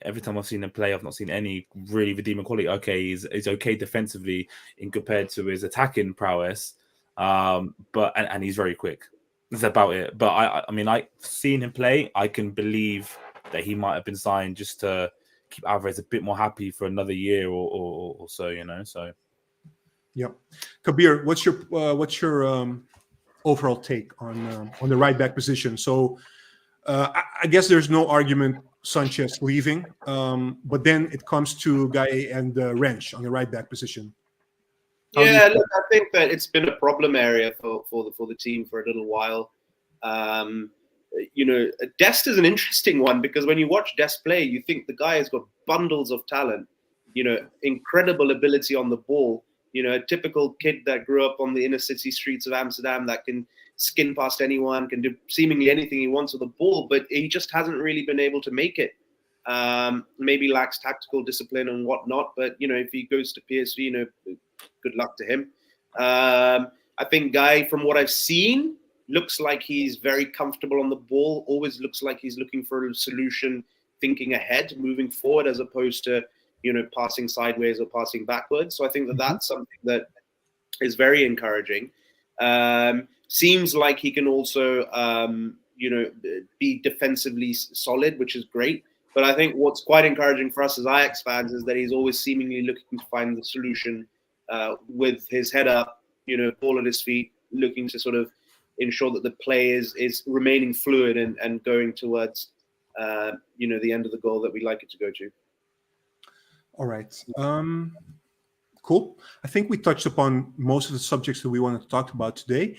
every time I've seen him play, I've not seen any really redeeming quality. Okay, he's okay defensively in compared to his attacking prowess, but he's very quick. That's about it. But I mean, I've seen him play. I can believe that he might have been signed just to keep Alvarez a bit more happy for another year or so. So. Yeah, Kabir, what's your overall take on the right back position? So I guess there's no argument Sanchez leaving, but then it comes to Gaaei and Ranch on the right back position. Yeah, look, I think that it's been a problem area for the team for a little while. Dest is an interesting one because when you watch Dest play, you think the guy has got bundles of talent, incredible ability on the ball. A typical kid that grew up on the inner city streets of Amsterdam that can skin past anyone, can do seemingly anything he wants with the ball, but he just hasn't really been able to make it. Maybe lacks tactical discipline and whatnot, but, if he goes to PSV, good luck to him. I think Gaaei, from what I've seen, looks like he's very comfortable on the ball, always looks like he's looking for a solution, thinking ahead, moving forward, as opposed to passing sideways or passing backwards. So I think that that's something that is very encouraging. Seems like he can also, be defensively solid, which is great. But I think what's quite encouraging for us as Ajax fans is that he's always seemingly looking to find the solution with his head up, ball at his feet, looking to sort of ensure that the play is remaining fluid and going towards, the end of the goal that we'd like it to go to. All right. Cool. I think we touched upon most of the subjects that we wanted to talk about today.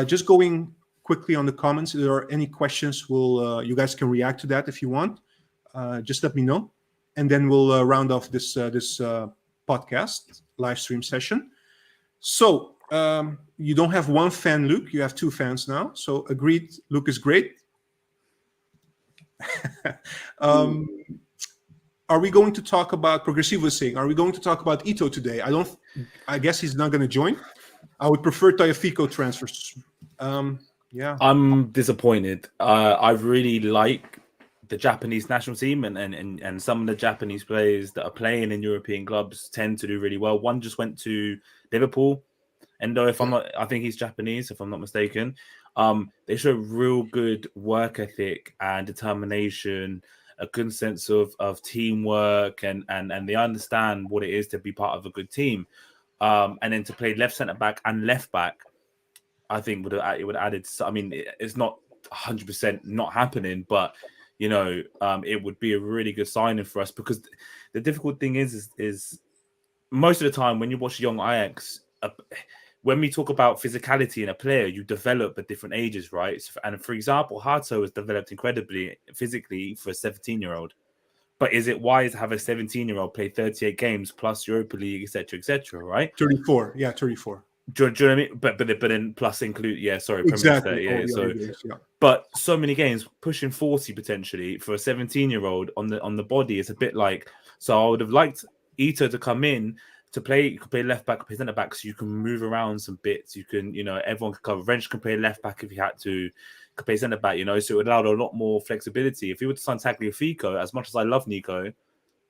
Just going quickly on the comments, if there are any questions, you guys can react to that if you want. Just let me know. And then we'll round off this podcast live stream session. So you don't have one fan, Luke. You have two fans now. So agreed, Luke is great. Are we going to talk about Progressivo saying? Are we going to talk about Ito today? I guess he's not going to join. I would prefer Tagliafico transfers. Yeah. I'm disappointed. I really like the Japanese national team, and some of the Japanese players that are playing in European clubs tend to do really well. One just went to Liverpool. Endo, I think he's Japanese, if I'm not mistaken. They show real good work ethic and determination, a good sense of teamwork, and they understand what it is to be part of a good team. And then to play left centre back and left back, I think it would have added. I mean, it's not 100% not happening, but it would be a really good signing for us, because the difficult thing is most of the time when you watch young Ajax, when we talk about physicality in a player, you develop at different ages, right? And for example, Hato has developed incredibly physically for a 17-year-old. But is it wise to have a 17-year-old play 38 games plus Europa League, etc., right? 34. Yeah, 34. Do you know what I mean? But then plus include, Exactly. Premier League 38. Games, yeah. But so many games pushing 40 potentially for a 17-year-old on the body is a bit like. So I would have liked Ito to come in to play. You could play left back, play centre back, so you can move around some bits. You can, everyone can cover. Wrench can play left back if he had to. Could play centre back, so it would allow a lot more flexibility. If he were to sign Tagliafico, as much as I love Nico,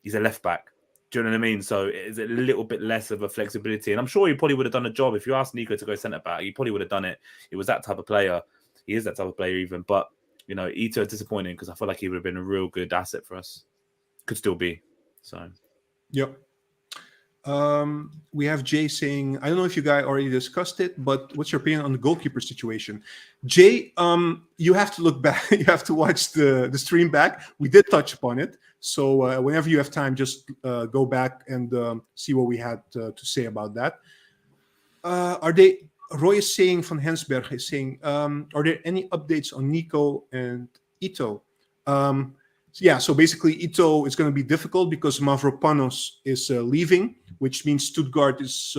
he's a left back. Do you know what I mean? So it's a little bit less of a flexibility. And I'm sure he probably would have done a job. If you asked Nico to go centre back, he probably would have done it. He was that type of player. He is that type of player even. But, Ito is disappointing because I feel like he would have been a real good asset for us. Could still be. So. Yep. We have Jay saying, I don't know if you guys already discussed it, but what's your opinion on the goalkeeper situation? Jay, you have to look back. You have to watch the stream back. We did touch upon it. So whenever you have time, just go back and see what we had to say about that. Roy is saying, van Hensberg is saying, are there any updates on Nico and Ito? So basically Ito is going to be difficult because Mavropanos is leaving, which means Stuttgart is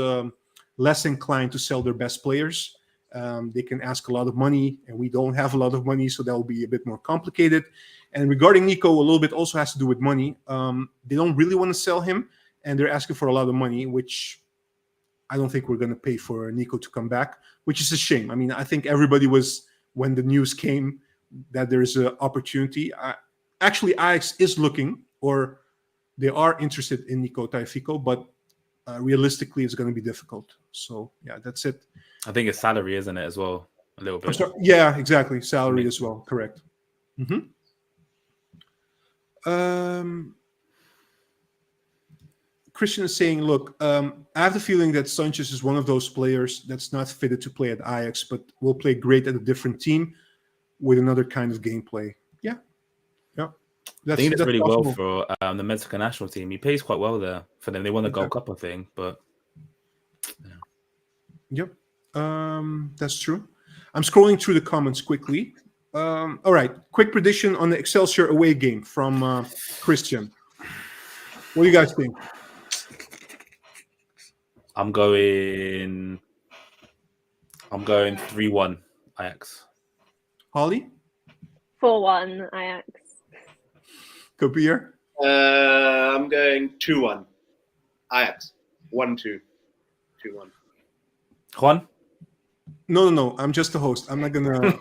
less inclined to sell their best players. They can ask a lot of money, and we don't have a lot of money, so that will be a bit more complicated. And regarding Nico, a little bit also has to do with money. They don't really want to sell him, and they're asking for a lot of money, which I don't think we're going to pay for Nico to come back, which is a shame. I mean, I think everybody was, when the news came that there's an opportunity. Actually, Ajax is looking, or they are interested in Nico Tagliafico, but realistically, it's going to be difficult. So, yeah, that's it. I think it's salary, isn't it, as well? A little bit. Yeah, exactly. Salary as well. Correct. Mm-hmm. Christian is saying, look, I have the feeling that Sanchez is one of those players that's not fitted to play at Ajax, but will play great at a different team with another kind of gameplay. Yeah. I think he does really possible. Well for the Mexican national team. He plays quite well there for them. They won the Gold Cup, I think, but yeah. Yep, that's true. I'm scrolling through the comments quickly. All right, quick prediction on the Excelsior away game from Christian. What do you guys think? I'm going 3-1 Ajax. Holly? 4-1 Ajax. Kabir? I'm going 2-1 Ajax. 1-2. 2-1. Juan? No. I'm just the host. I'm not gonna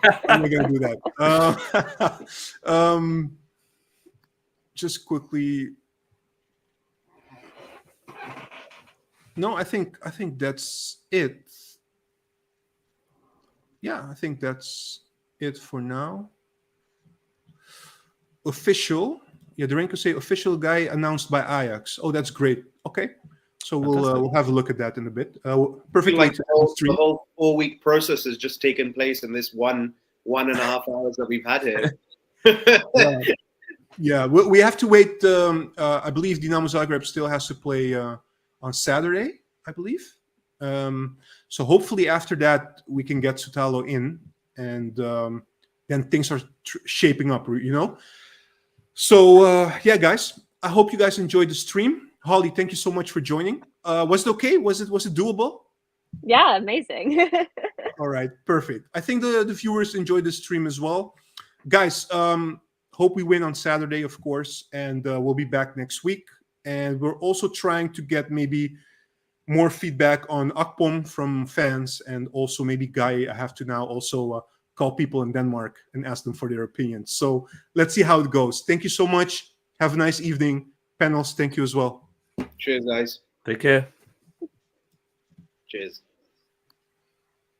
do that. Just quickly. No, I think that's it. Yeah, I think that's it for now. Official. Yeah, Durenko say official guy announced by Ajax. Oh, that's great. Okay. So we'll have a look at that in a bit. Perfect. Like the whole 4-week process has just taken place in this 1.5 hours that we've had here. Yeah, we have to wait. I believe Dinamo Zagreb still has to play on Saturday, I believe. So hopefully after that we can get Sutalo in, and then things are shaping up, So yeah, guys, I hope you guys enjoyed the stream. Holly, thank you so much for joining. Was it okay? Was it doable? Yeah, amazing. All right, perfect. I think the viewers enjoyed the stream as well. Guys, hope we win on Saturday, of course, and we'll be back next week. And we're also trying to get maybe more feedback on Akpom from fans, and also maybe Gaaei. I have to now also call people in Denmark and ask them for their opinions. So let's see how it goes. Thank you so much. Have a nice evening. Panels, thank you as well. Cheers, guys. Take care. Cheers.